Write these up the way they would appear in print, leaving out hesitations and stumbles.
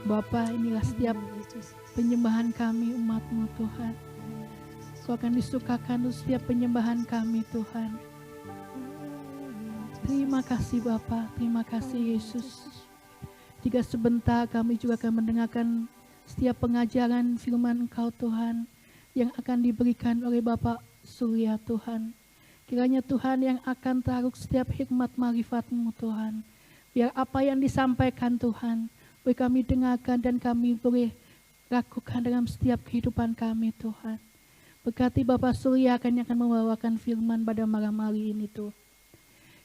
Bapa, inilah setiap penyembahan kami umat-Mu Tuhan. Kau akan disukakan setiap penyembahan kami Tuhan. Terima kasih Bapa, terima kasih Yesus. Jika sebentar kami juga akan mendengarkan setiap pengajaran firman Engkau Tuhan yang akan diberikan oleh Bapak Surya Tuhan. Kiranya Tuhan yang akan taruh setiap hikmat marifat-Mu Tuhan. Biar apa yang disampaikan Tuhan, boleh kami dengarkan dan kami boleh lakukan dalam setiap kehidupan kami Tuhan. Berkati Bapak Surya yang akan membawakan firman pada malam hari ini Tuhan.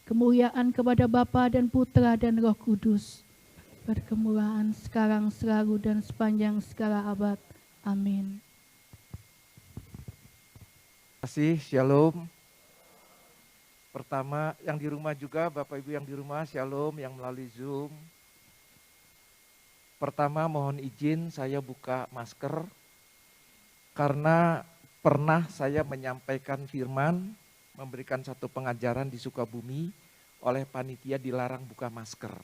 Kemuliaan kepada Bapa dan Putra dan Roh Kudus. Berkemuliaan sekarang, selalu, dan sepanjang segala abad. Amin. Terima kasih, Shalom. Pertama, yang di rumah juga, Bapak Ibu yang di rumah, Shalom, yang melalui Zoom. Pertama, mohon izin saya buka masker, karena pernah saya menyampaikan firman, memberikan satu pengajaran di Sukabumi, oleh panitia dilarang buka masker.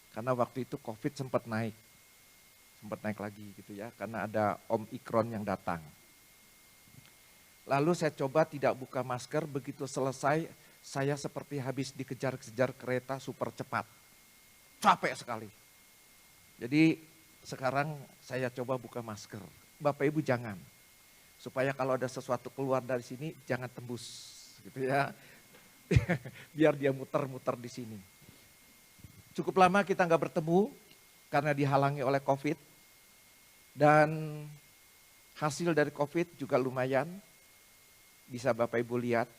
Karena waktu itu COVID sempat naik lagi gitu ya, karena ada Omikron yang datang. Lalu saya coba tidak buka masker, begitu selesai saya seperti habis dikejar-kejar kereta super cepat. Capek sekali. Jadi sekarang saya coba buka masker. Bapak Ibu jangan. Supaya kalau ada sesuatu keluar dari sini jangan tembus gitu ya. Biar dia muter-muter di sini. Cukup lama kita nggak bertemu karena dihalangi oleh COVID. Dan hasil dari COVID juga lumayan. Bisa Bapak Ibu lihat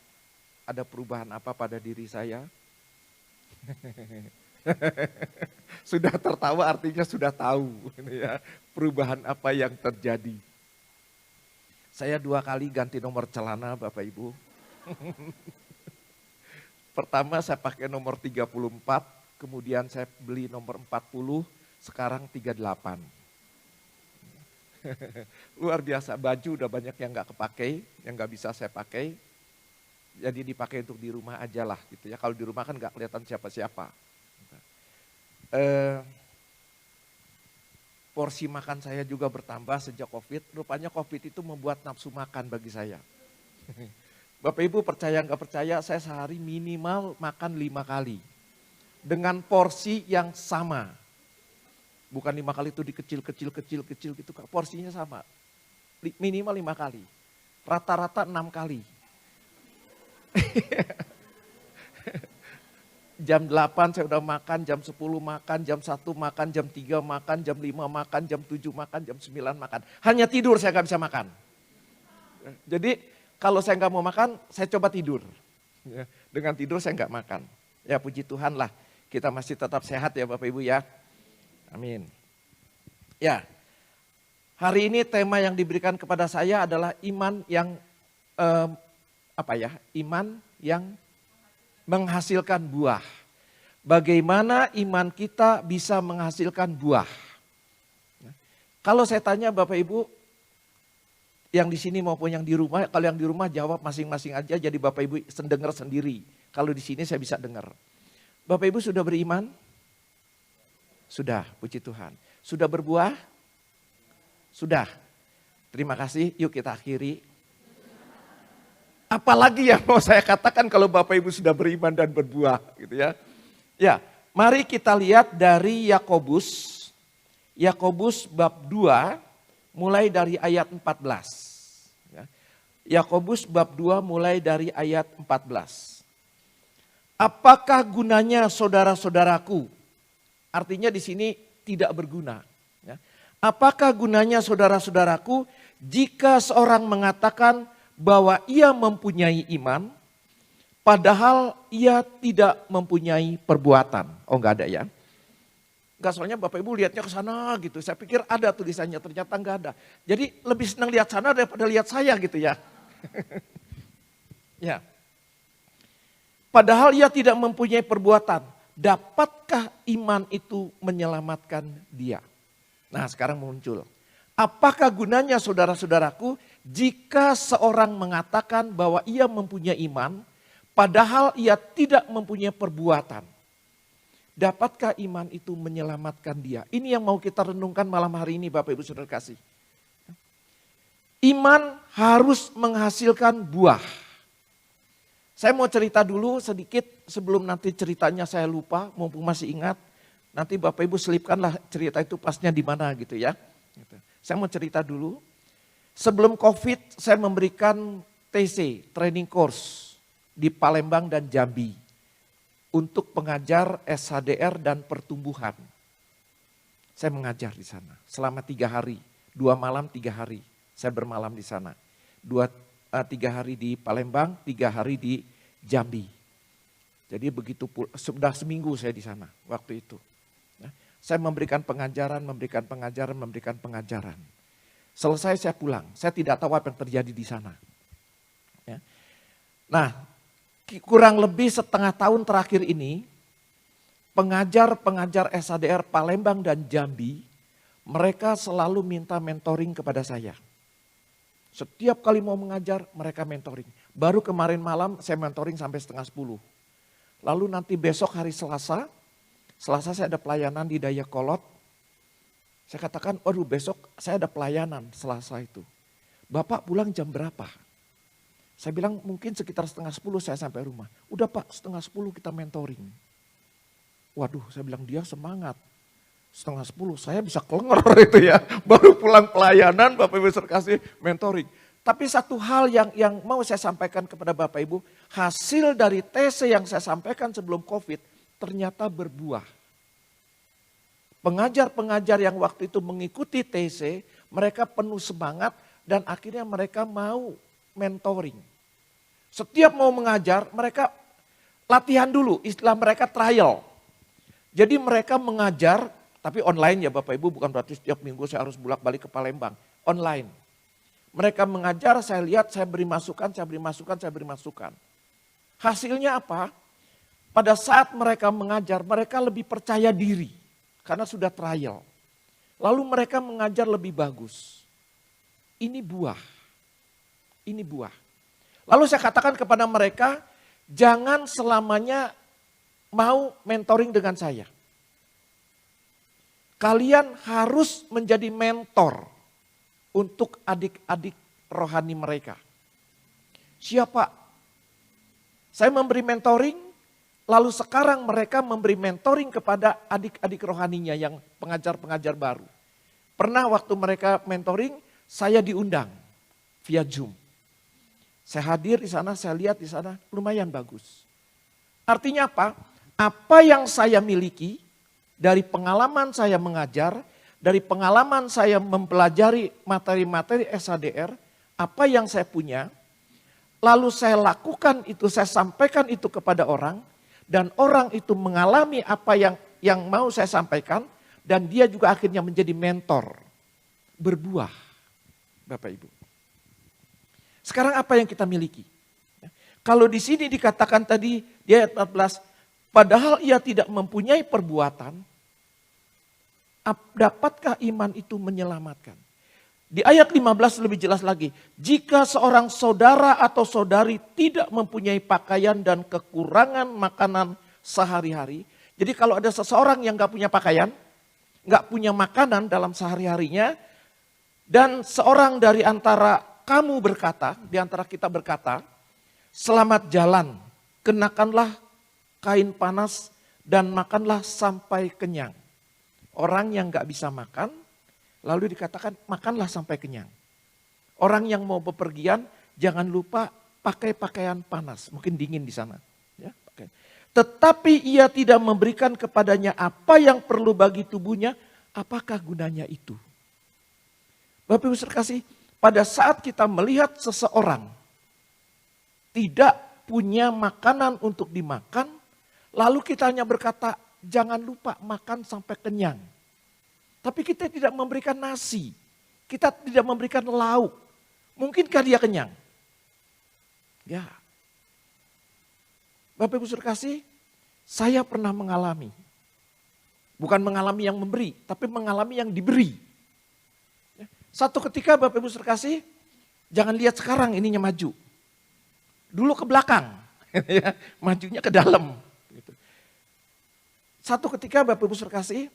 ada perubahan apa pada diri saya. Sudah tertawa artinya sudah tahu ya, perubahan apa yang terjadi. Saya 2 kali ganti nomor celana Bapak Ibu. Pertama saya pakai nomor 34, kemudian saya beli nomor 40, sekarang 38. Luar biasa, baju udah banyak yang gak kepakai, yang gak bisa saya pakai. Jadi dipakai untuk di rumah aja lah gitu ya. Kalau di rumah kan gak kelihatan siapa-siapa. Porsi makan saya juga bertambah sejak COVID. Rupanya COVID itu membuat nafsu makan bagi saya. Bapak Ibu percaya nggak percaya, saya sehari minimal makan 5 kali. Dengan porsi yang sama. Bukan 5 kali itu dikecil-kecil gitu. Porsinya sama. Minimal 5 kali. Rata-rata 6 kali. Jam 8 saya udah makan, jam 10 makan, jam 1 makan, jam 3 makan, jam 5 makan, jam 7 makan, jam 9 makan. Hanya tidur saya gak bisa makan. Jadi kalau saya gak mau makan, saya coba tidur. Dengan tidur saya gak makan. Ya puji Tuhan lah, kita masih tetap sehat ya Bapak Ibu ya. Amin. Ya, hari ini tema yang diberikan kepada saya adalah iman yang, iman yang menghasilkan buah. Bagaimana iman kita bisa menghasilkan buah? Kalau saya tanya Bapak Ibu, yang di sini maupun yang di rumah, kalau yang di rumah jawab masing-masing aja, jadi Bapak Ibu dengar sendiri. Kalau di sini saya bisa dengar. Bapak Ibu sudah beriman? Sudah, puji Tuhan. Sudah berbuah? Sudah. Terima kasih, yuk kita akhiri. Apalagi yang mau saya katakan kalau Bapak Ibu sudah beriman dan berbuah gitu ya. Ya, mari kita lihat dari Yakobus. Yakobus bab 2 mulai dari ayat 14. Ya. Yakobus bab 2 mulai dari ayat 14. Apakah gunanya saudara-saudaraku? Artinya di sini tidak berguna. Ya. Apakah gunanya saudara-saudaraku jika seorang mengatakan bahwa ia mempunyai iman, padahal ia tidak mempunyai perbuatan. Oh enggak ada ya. Enggak, soalnya Bapak Ibu lihatnya ke sana gitu. Saya pikir ada tulisannya, ternyata enggak ada. Jadi lebih senang lihat sana daripada lihat saya gitu ya. Ya. Padahal ia tidak mempunyai perbuatan. Dapatkah iman itu menyelamatkan dia? Nah sekarang muncul. Apakah gunanya saudara-saudaraku jika seorang mengatakan bahwa ia mempunyai iman, padahal ia tidak mempunyai perbuatan? Dapatkah iman itu menyelamatkan dia? Ini yang mau kita renungkan malam hari ini Bapak Ibu Saudara kasih. Iman harus menghasilkan buah. Saya mau cerita dulu sedikit sebelum nanti ceritanya saya lupa, mumpung masih ingat. Nanti Bapak Ibu selipkanlah cerita itu pasnya di mana gitu ya. Saya mau cerita dulu. Sebelum COVID saya memberikan TC, training course di Palembang dan Jambi. Untuk pengajar SHDR dan pertumbuhan. Saya mengajar di sana selama 3 hari, 2 malam 3 hari. Saya bermalam di sana. 3 hari di Palembang, 3 hari di Jambi. Jadi begitu sudah seminggu saya di sana waktu itu. Saya memberikan pengajaran. Selesai saya pulang. Saya tidak tahu apa yang terjadi di sana. Nah, kurang lebih setengah tahun terakhir ini, pengajar-pengajar SHDR Palembang dan Jambi, mereka selalu minta mentoring kepada saya. Setiap kali mau mengajar, mereka mentoring. Baru kemarin malam saya mentoring sampai 9:30. Lalu nanti besok hari Selasa saya ada pelayanan di Dayakolot. Saya katakan, waduh besok saya ada pelayanan Selasa itu. Bapak pulang jam berapa? Saya bilang mungkin sekitar 9:30 saya sampai rumah. Udah Pak, 9:30 kita mentoring. Waduh, saya bilang dia semangat. 9:30 saya bisa kelengar itu ya. Baru pulang pelayanan Bapak Ibu kasih mentoring. Tapi satu hal yang mau saya sampaikan kepada Bapak Ibu. Hasil dari TC yang saya sampaikan sebelum COVID ternyata berbuah. Pengajar-pengajar yang waktu itu mengikuti TC, mereka penuh semangat dan akhirnya mereka mau mentoring. Setiap mau mengajar, mereka latihan dulu, istilah mereka trial. Jadi mereka mengajar, tapi online ya Bapak Ibu, bukan berarti setiap minggu saya harus bolak-balik ke Palembang. Online. Mereka mengajar, saya lihat, saya beri masukan. Hasilnya apa? Pada saat mereka mengajar, mereka lebih percaya diri. Karena sudah trial. Lalu mereka mengajar lebih bagus. Ini buah. Lalu saya katakan kepada mereka, jangan selamanya mau mentoring dengan saya. Kalian harus menjadi mentor untuk adik-adik rohani mereka. Siapa? Saya memberi mentoring, lalu sekarang mereka memberi mentoring kepada adik-adik rohaninya yang pengajar-pengajar baru. Pernah waktu mereka mentoring, saya diundang via Zoom. Saya hadir di sana, saya lihat di sana, lumayan bagus. Artinya apa? Apa yang saya miliki dari pengalaman saya mengajar, dari pengalaman saya mempelajari materi-materi SHDR, apa yang saya punya, lalu saya lakukan itu, saya sampaikan itu kepada orang, dan orang itu mengalami apa yang mau saya sampaikan, dan dia juga akhirnya menjadi mentor. Berbuah, Bapak Ibu. Sekarang apa yang kita miliki? Kalau di sini dikatakan tadi di ayat 14, padahal ia tidak mempunyai perbuatan, dapatkah iman itu menyelamatkan? Di ayat 15 lebih jelas lagi, jika seorang saudara atau saudari tidak mempunyai pakaian dan kekurangan makanan sehari-hari, jadi kalau ada seseorang yang gak punya pakaian, gak punya makanan dalam sehari-harinya, dan seorang dari antara kamu berkata, di antara kita berkata, selamat jalan, kenakanlah kain panas dan makanlah sampai kenyang. Orang yang gak bisa makan, lalu dikatakan makanlah sampai kenyang. Orang yang mau bepergian, jangan lupa pakai pakaian panas, mungkin dingin di sana. Ya, pakai. Tetapi ia tidak memberikan kepadanya apa yang perlu bagi tubuhnya, apakah gunanya itu? Bapak Ibu sekalian, pada saat kita melihat seseorang tidak punya makanan untuk dimakan, lalu kita hanya berkata, jangan lupa makan sampai kenyang. Tapi kita tidak memberikan nasi, kita tidak memberikan lauk. Mungkinkah dia kenyang? Ya. Bapak Ibu sekalian, saya pernah mengalami. Bukan mengalami yang memberi, tapi mengalami yang diberi. Satu ketika Bapak Ibu sekalian, jangan lihat sekarang ininya maju. Dulu ke belakang, majunya ke dalam. Satu ketika Bapak Ibu terkasih,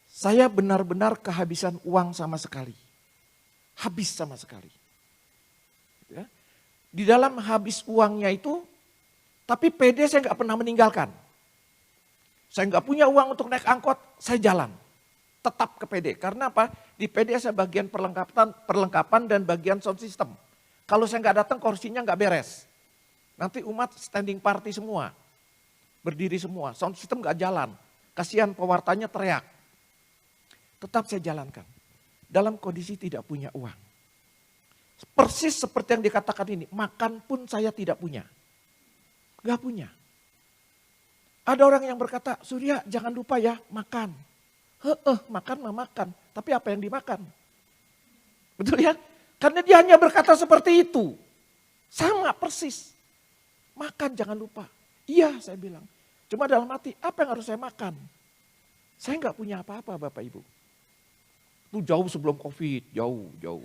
saya benar-benar kehabisan uang sama sekali. Habis sama sekali. Ya. Di dalam habis uangnya itu, tapi PD saya nggak pernah meninggalkan. Saya nggak punya uang untuk naik angkot, saya jalan. Tetap ke PD. Karena apa? Di PD saya bagian perlengkapan dan bagian sound system. Kalau saya nggak datang, kursinya nggak beres. Nanti umat standing party semua. Berdiri semua, sound system nggak jalan. Kasihan pewartanya teriak. Tetap saya jalankan. Dalam kondisi tidak punya uang. Persis seperti yang dikatakan ini, makan pun saya tidak punya. Nggak punya. Ada orang yang berkata, Surya jangan lupa ya makan. Makan mah makan, tapi apa yang dimakan? Betul ya? Karena dia hanya berkata seperti itu. Sama persis. Makan jangan lupa. Iya saya bilang. Cuma dalam hati, apa yang harus saya makan? Saya nggak punya apa-apa Bapak Ibu. Itu jauh sebelum COVID, jauh.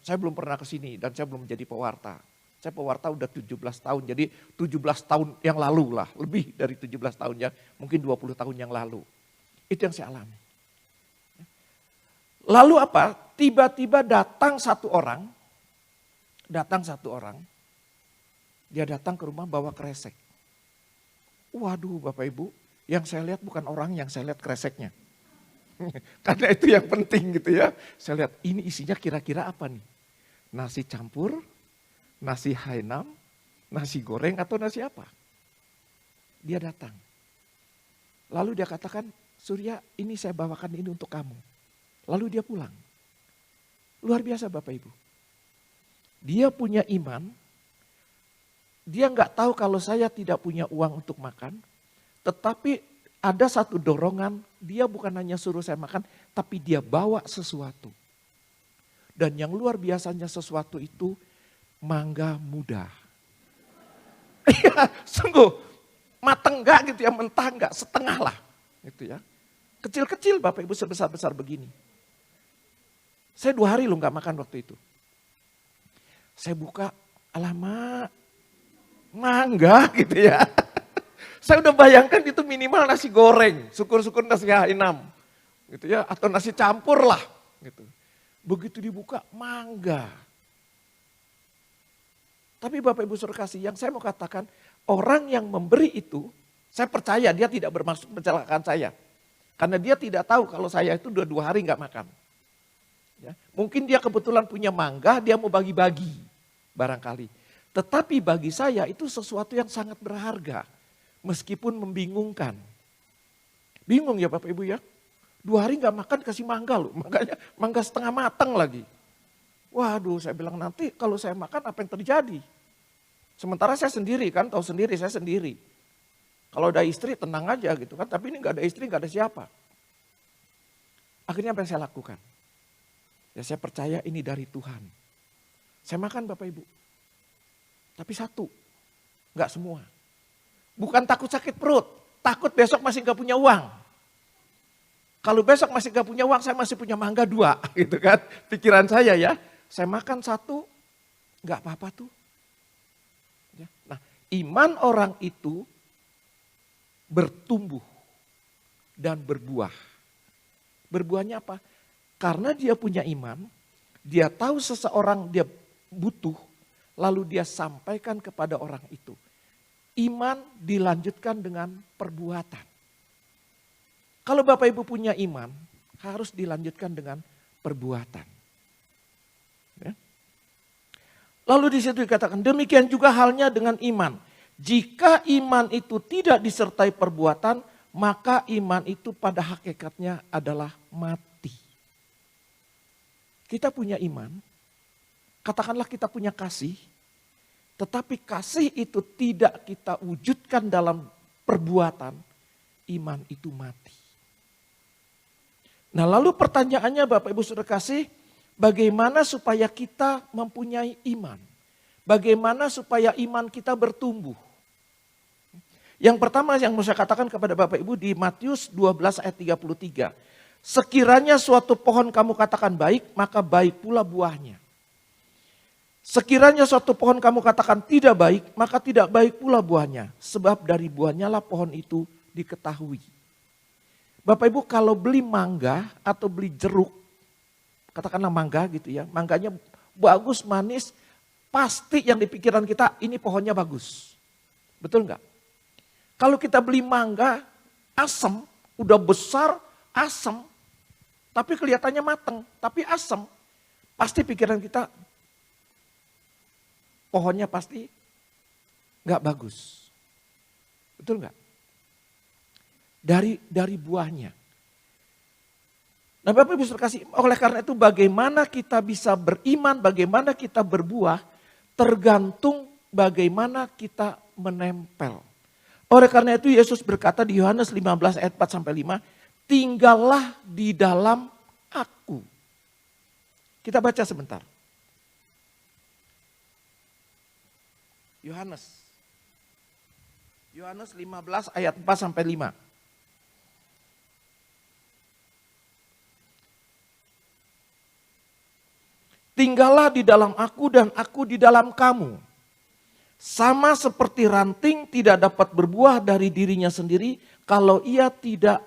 Saya belum pernah ke sini dan saya belum menjadi pewarta. Saya pewarta udah 17 tahun, jadi 17 tahun yang lalu lah. Lebih dari 17 tahun ya, mungkin 20 tahun yang lalu. Itu yang saya alami. Lalu apa? Tiba-tiba datang satu orang. Dia datang ke rumah bawa kresek. Waduh Bapak Ibu, yang saya lihat bukan orang, yang saya lihat kreseknya. Karena itu yang penting gitu ya. Saya lihat ini isinya kira-kira apa nih? Nasi campur, nasi Hainam, nasi goreng atau nasi apa? Dia datang. Lalu dia katakan, Surya ini saya bawakan ini untuk kamu. Lalu dia pulang. Luar biasa Bapak Ibu. Dia punya iman. Dia nggak tahu kalau saya tidak punya uang untuk makan. Tetapi ada satu dorongan. Dia bukan hanya suruh saya makan. Tapi dia bawa sesuatu. Dan yang luar biasanya sesuatu itu mangga muda. Iya sungguh. Mateng enggak gitu ya, mentah enggak, setengah lah. Gitu ya. Kecil-kecil Bapak Ibu sebesar-besar begini. Saya 2 hari loh gak makan waktu itu. Saya buka, alamak, mangga gitu ya. Saya udah bayangkan itu minimal nasi goreng, syukur-syukur nasi Hainam. Gitu ya, atau nasi campur lah. Gitu. Begitu dibuka, mangga. Tapi Bapak Ibu Saudara kasih, yang saya mau katakan, orang yang memberi itu, saya percaya dia tidak bermaksud mencelakakan saya. Karena dia tidak tahu kalau saya itu 2 hari gak makan. Ya, mungkin dia kebetulan punya mangga, dia mau bagi-bagi barangkali. Tetapi bagi saya itu sesuatu yang sangat berharga. Meskipun membingungkan. Bingung ya Bapak Ibu ya. 2 hari gak makan kasih mangga loh. Makanya mangga setengah matang lagi. Waduh saya bilang nanti kalau saya makan apa yang terjadi. Sementara saya sendiri kan, tahu sendiri saya sendiri. Kalau ada istri tenang aja gitu kan, tapi ini gak ada istri, gak ada siapa. Akhirnya apa yang saya lakukan? Ya saya percaya ini dari Tuhan. Saya makan Bapak Ibu. Tapi satu, gak semua. Bukan takut sakit perut, takut besok masih gak punya uang. Kalau besok masih gak punya uang, saya masih punya mangga 2 gitu kan. Pikiran saya ya, saya makan 1, gak apa-apa tuh. Ya. Nah, iman orang itu bertumbuh dan berbuah. Berbuahnya apa? Karena dia punya iman, dia tahu seseorang dia butuh, lalu dia sampaikan kepada orang itu. Iman dilanjutkan dengan perbuatan. Kalau Bapak Ibu punya iman, harus dilanjutkan dengan perbuatan. Ya. Lalu di situ dikatakan, demikian juga halnya dengan iman. Jika iman itu tidak disertai perbuatan, maka iman itu pada hakikatnya adalah mati. Kita punya iman, katakanlah kita punya kasih, tetapi kasih itu tidak kita wujudkan dalam perbuatan, iman itu mati. Nah lalu pertanyaannya Bapak Ibu Saudara kasih, bagaimana supaya kita mempunyai iman? Bagaimana supaya iman kita bertumbuh? Yang pertama yang mau saya katakan kepada Bapak Ibu di Matius 12 ayat 33. Sekiranya suatu pohon kamu katakan baik, maka baik pula buahnya. Sekiranya suatu pohon kamu katakan tidak baik, maka tidak baik pula buahnya. Sebab dari buahnya lah pohon itu diketahui. Bapak Ibu kalau beli mangga atau beli jeruk, katakanlah mangga gitu ya, mangganya bagus, manis, pasti yang di pikiran kita ini pohonnya bagus. Betul nggak? Kalau kita beli mangga, asam, udah besar, asam, tapi kelihatannya matang, tapi asam, pasti pikiran kita, pohonnya pasti nggak bagus. Betul nggak? Dari buahnya. Nah Bapak Ibu kasih, oleh karena itu bagaimana kita bisa beriman, bagaimana kita berbuah, tergantung bagaimana kita menempel. Oleh karena itu Yesus berkata di Yohanes 15 ayat 4-5, tinggallah di dalam aku. Kita baca sebentar. Yohanes 15 ayat 4-5. Tinggallah di dalam aku dan aku di dalam kamu. Sama seperti ranting tidak dapat berbuah dari dirinya sendiri kalau ia tidak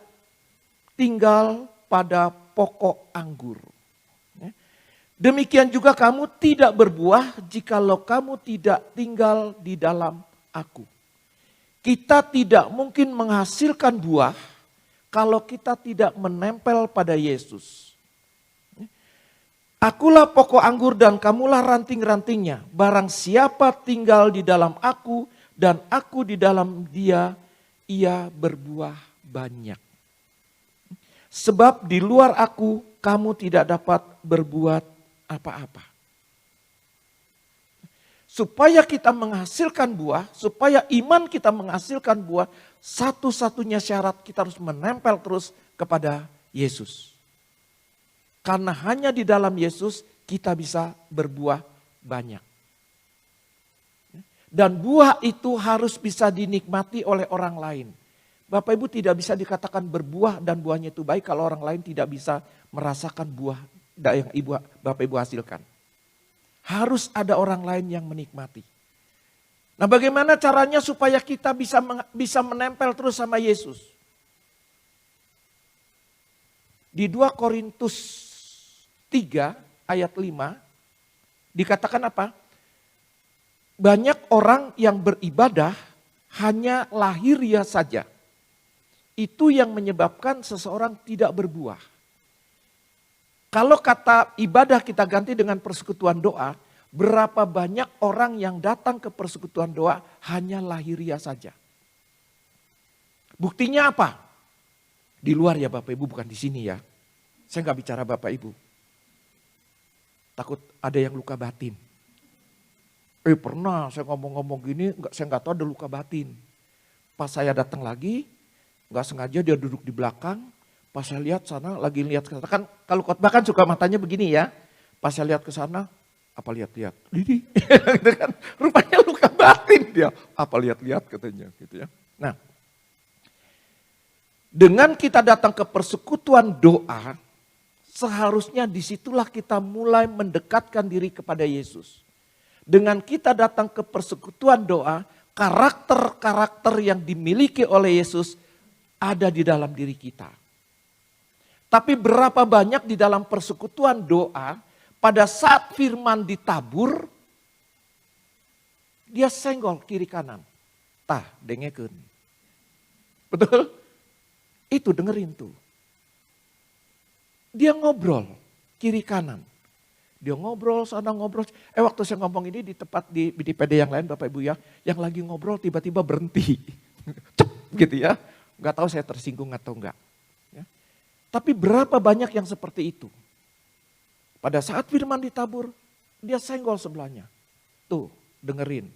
tinggal pada pokok anggur. Demikian juga kamu tidak berbuah jikalau kamu tidak tinggal di dalam aku. Kita tidak mungkin menghasilkan buah kalau kita tidak menempel pada Yesus. Akulah pokok anggur dan kamulah ranting-rantingnya. Barang siapa tinggal di dalam aku dan aku di dalam dia, ia berbuah banyak. Sebab di luar aku kamu tidak dapat berbuat apa-apa. Supaya kita menghasilkan buah, supaya iman kita menghasilkan buah, satu-satunya syarat kita harus menempel terus kepada Yesus. Karena hanya di dalam Yesus kita bisa berbuah banyak. Dan buah itu harus bisa dinikmati oleh orang lain. Bapak Ibu tidak bisa dikatakan berbuah dan buahnya itu baik kalau orang lain tidak bisa merasakan buah yang Bapak Ibu hasilkan. Harus ada orang lain yang menikmati. Nah bagaimana caranya supaya kita bisa menempel terus sama Yesus? Di 2 Korintus 3 ayat 5 dikatakan apa? Banyak orang yang beribadah hanya lahiriah saja. Itu yang menyebabkan seseorang tidak berbuah. Kalau kata ibadah kita ganti dengan persekutuan doa, berapa banyak orang yang datang ke persekutuan doa hanya lahiriah saja. Buktinya apa? Di luar ya Bapak Ibu, bukan di sini ya. Saya nggak bicara Bapak Ibu. Takut ada yang luka batin. Pernah saya ngomong-ngomong gini, saya nggak tahu ada luka batin. Pas saya datang lagi, nggak sengaja dia duduk di belakang. Pas saya lihat sana, lagi lihat ke sana. Kan kalau khotbah kan suka matanya begini ya. Pas saya lihat ke sana, apa lihat-lihat? Ini, gitu kan. Rupanya luka batin dia. Apa lihat-lihat katanya, gitu ya. Nah, dengan kita datang ke persekutuan doa, seharusnya disitulah kita mulai mendekatkan diri kepada Yesus. Dengan kita datang ke persekutuan doa, karakter-karakter yang dimiliki oleh Yesus ada di dalam diri kita. Tapi berapa banyak di dalam persekutuan doa, pada saat firman ditabur, dia senggol kiri kanan. Tah, dengekeun. Betul? Itu dengerin tuh. Dia ngobrol kiri kanan. Dia ngobrol sana ngobrol. Waktu saya ngomong ini di tempat di PD yang lain Bapak Ibu ya. Yang lagi ngobrol tiba-tiba berhenti. Cep gitu ya. Gak tahu saya tersinggung atau enggak. Ya. Tapi berapa banyak yang seperti itu. Pada saat firman ditabur, dia senggol sebelahnya. Tuh dengerin.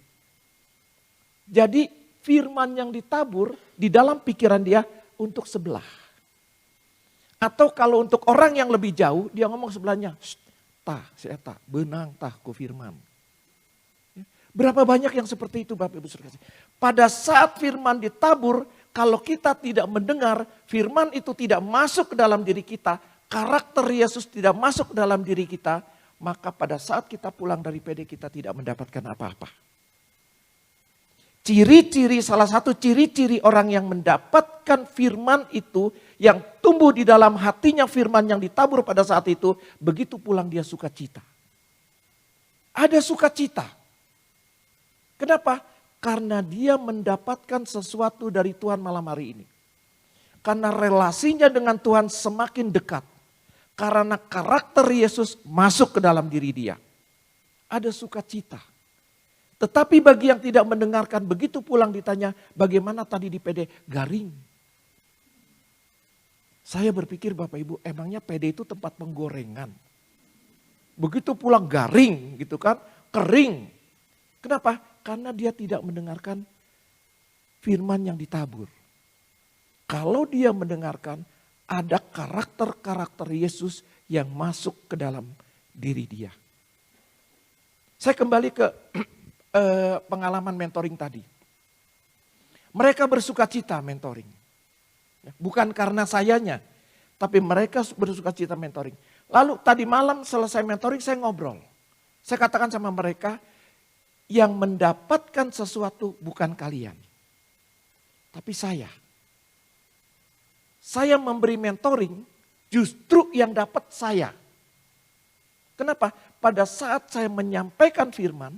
Jadi firman yang ditabur di dalam pikiran dia untuk sebelah. Atau kalau untuk orang yang lebih jauh, dia ngomong sebelahnya, tah, saya tah, benang tah ku firman. Berapa banyak yang seperti itu Bapak Ibu Saudara. Pada saat firman ditabur, kalau kita tidak mendengar, firman itu tidak masuk ke dalam diri kita, karakter Yesus tidak masuk ke dalam diri kita, maka pada saat kita pulang dari PD kita tidak mendapatkan apa-apa. Ciri-ciri, salah satu ciri-ciri orang yang mendapatkan firman itu, yang tumbuh di dalam hatinya firman yang ditabur pada saat itu, begitu pulang dia sukacita. Ada sukacita. Kenapa? Karena dia mendapatkan sesuatu dari Tuhan malam hari ini. Karena relasinya dengan Tuhan semakin dekat. Karena karakter Yesus masuk ke dalam diri dia. Ada sukacita. Tetapi bagi yang tidak mendengarkan, begitu pulang ditanya, bagaimana tadi di PD? Garing. Saya berpikir Bapak Ibu, emangnya PD itu tempat penggorengan? Begitu pulang garing gitu kan, kering. Kenapa? Karena dia tidak mendengarkan firman yang ditabur. Kalau dia mendengarkan, ada karakter-karakter Yesus yang masuk ke dalam diri dia. Saya kembali ke pengalaman mentoring tadi. Mereka bersukacita mentoring. Bukan karena sayanya, tapi mereka bersukacita mentoring. Lalu tadi malam selesai mentoring saya ngobrol. Saya katakan sama mereka, yang mendapatkan sesuatu bukan kalian, tapi saya. Saya memberi mentoring, justru yang dapat saya. Kenapa? Pada saat saya menyampaikan firman,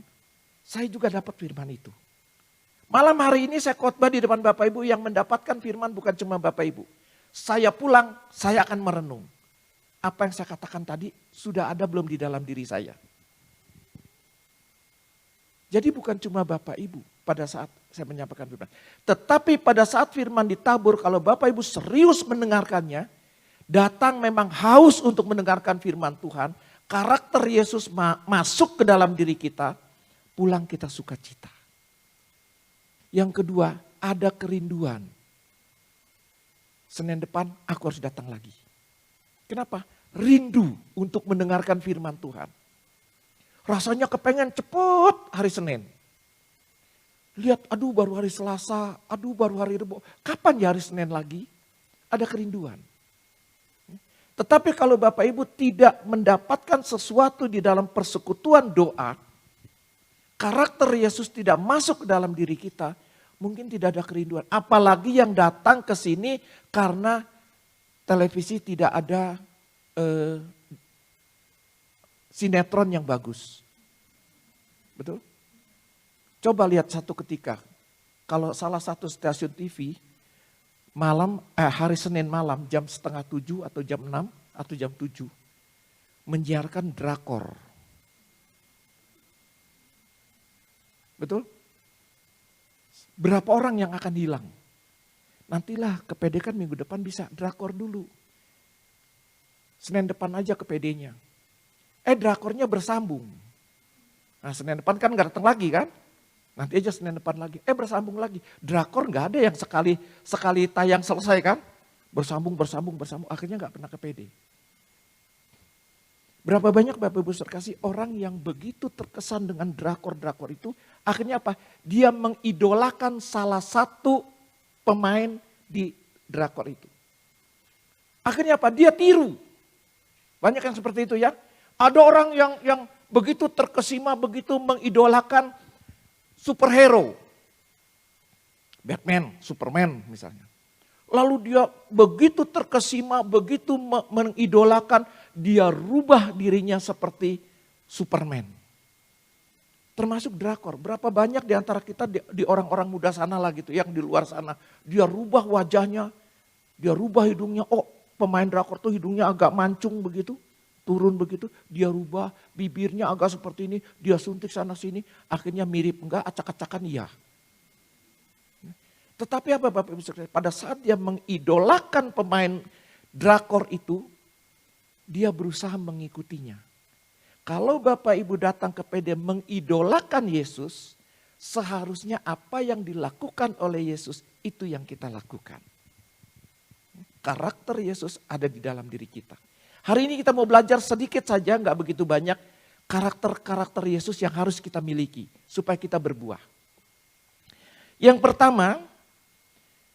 saya juga dapat firman itu. Malam hari ini saya khotbah di depan Bapak Ibu, yang mendapatkan firman bukan cuma Bapak Ibu. Saya pulang, saya akan merenung. Apa yang saya katakan tadi sudah ada belum di dalam diri saya. Jadi bukan cuma Bapak Ibu pada saat saya menyampaikan firman. Tetapi pada saat firman ditabur, kalau Bapak Ibu serius mendengarkannya, datang memang haus untuk mendengarkan firman Tuhan, karakter Yesus masuk ke dalam diri kita, pulang kita sukacita. Yang kedua, ada kerinduan. Senin depan aku harus datang lagi. Kenapa? Rindu untuk mendengarkan firman Tuhan. Rasanya kepengen cepet hari Senin. Lihat, aduh baru hari Selasa, aduh baru hari Rebo. Kapan ya hari Senin lagi? Ada kerinduan. Tetapi kalau Bapak Ibu tidak mendapatkan sesuatu di dalam persekutuan doa, karakter Yesus tidak masuk ke dalam diri kita, mungkin tidak ada kerinduan. Apalagi yang datang ke sini karena televisi tidak ada sinetron yang bagus. Betul? Coba lihat satu ketika, kalau salah satu stasiun TV hari Senin malam jam 6:30 atau jam 6 atau jam 7 menyiarkan drakor. Betul? Berapa orang yang akan hilang? Nantilah ke PD kan minggu depan bisa drakor dulu. Senin depan aja ke PD-nya. Drakornya bersambung. Nah Senin depan kan gak datang lagi kan? Nanti aja Senin depan lagi. Bersambung lagi. Drakor gak ada yang sekali tayang selesai kan? Bersambung. Akhirnya gak pernah ke PD. Berapa banyak Bapak Ibu sekalian orang yang begitu terkesan dengan drakor-drakor itu. Akhirnya apa? Dia mengidolakan salah satu pemain di drakor itu. Akhirnya apa? Dia tiru. Banyak yang seperti itu ya. Ada orang yang begitu terkesima, begitu mengidolakan superhero. Batman, Superman misalnya. Lalu dia begitu terkesima, begitu mengidolakan, dia rubah dirinya seperti Superman. Termasuk drakor. Berapa banyak di antara kita di orang-orang muda sana lah gitu, yang di luar sana. Dia rubah wajahnya, dia rubah hidungnya. Oh pemain drakor tuh hidungnya agak mancung begitu. Turun begitu, dia rubah bibirnya agak seperti ini, dia suntik sana sini, akhirnya mirip enggak, acak-acakan iya. Tetapi apa Bapak Ibu sekalian, pada saat dia mengidolakan pemain drakor itu, dia berusaha mengikutinya. Kalau Bapak Ibu datang ke PD mengidolakan Yesus, seharusnya apa yang dilakukan oleh Yesus itu yang kita lakukan. Karakter Yesus ada di dalam diri kita. Hari ini kita mau belajar sedikit saja, nggak begitu banyak, karakter-karakter Yesus yang harus kita miliki supaya kita berbuah. Yang pertama,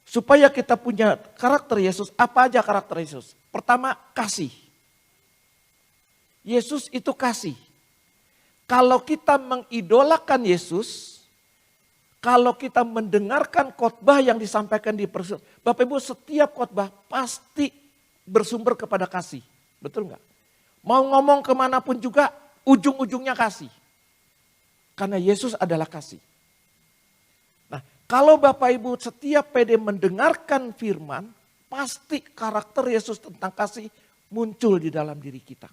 supaya kita punya karakter Yesus, apa aja karakter Yesus? Pertama, kasih. Yesus itu kasih. Kalau kita mengidolakan Yesus, kalau kita mendengarkan khotbah yang disampaikan di persekutuan, Bapak Ibu, setiap khotbah pasti bersumber kepada kasih. Betul nggak? Mau ngomong kemanapun juga ujung-ujungnya kasih. Karena Yesus adalah kasih. Nah, kalau Bapak Ibu setiap pede mendengarkan firman, pasti karakter Yesus tentang kasih muncul di dalam diri kita.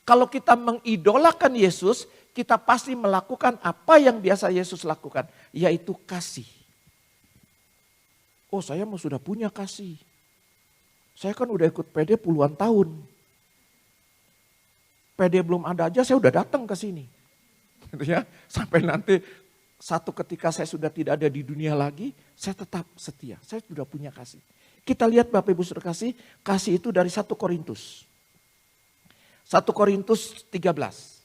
Kalau kita mengidolakan Yesus, kita pasti melakukan apa yang biasa Yesus lakukan, yaitu kasih. Oh, saya sudah punya kasih. Saya kan udah ikut PD puluhan tahun. PD belum ada aja, saya udah datang ke sini. Gitu ya. Sampai nanti satu ketika saya sudah tidak ada di dunia lagi, saya tetap setia. Saya sudah punya kasih. Kita lihat Bapak Ibu Saudara kasih itu dari 1 Korintus. 1 Korintus 13.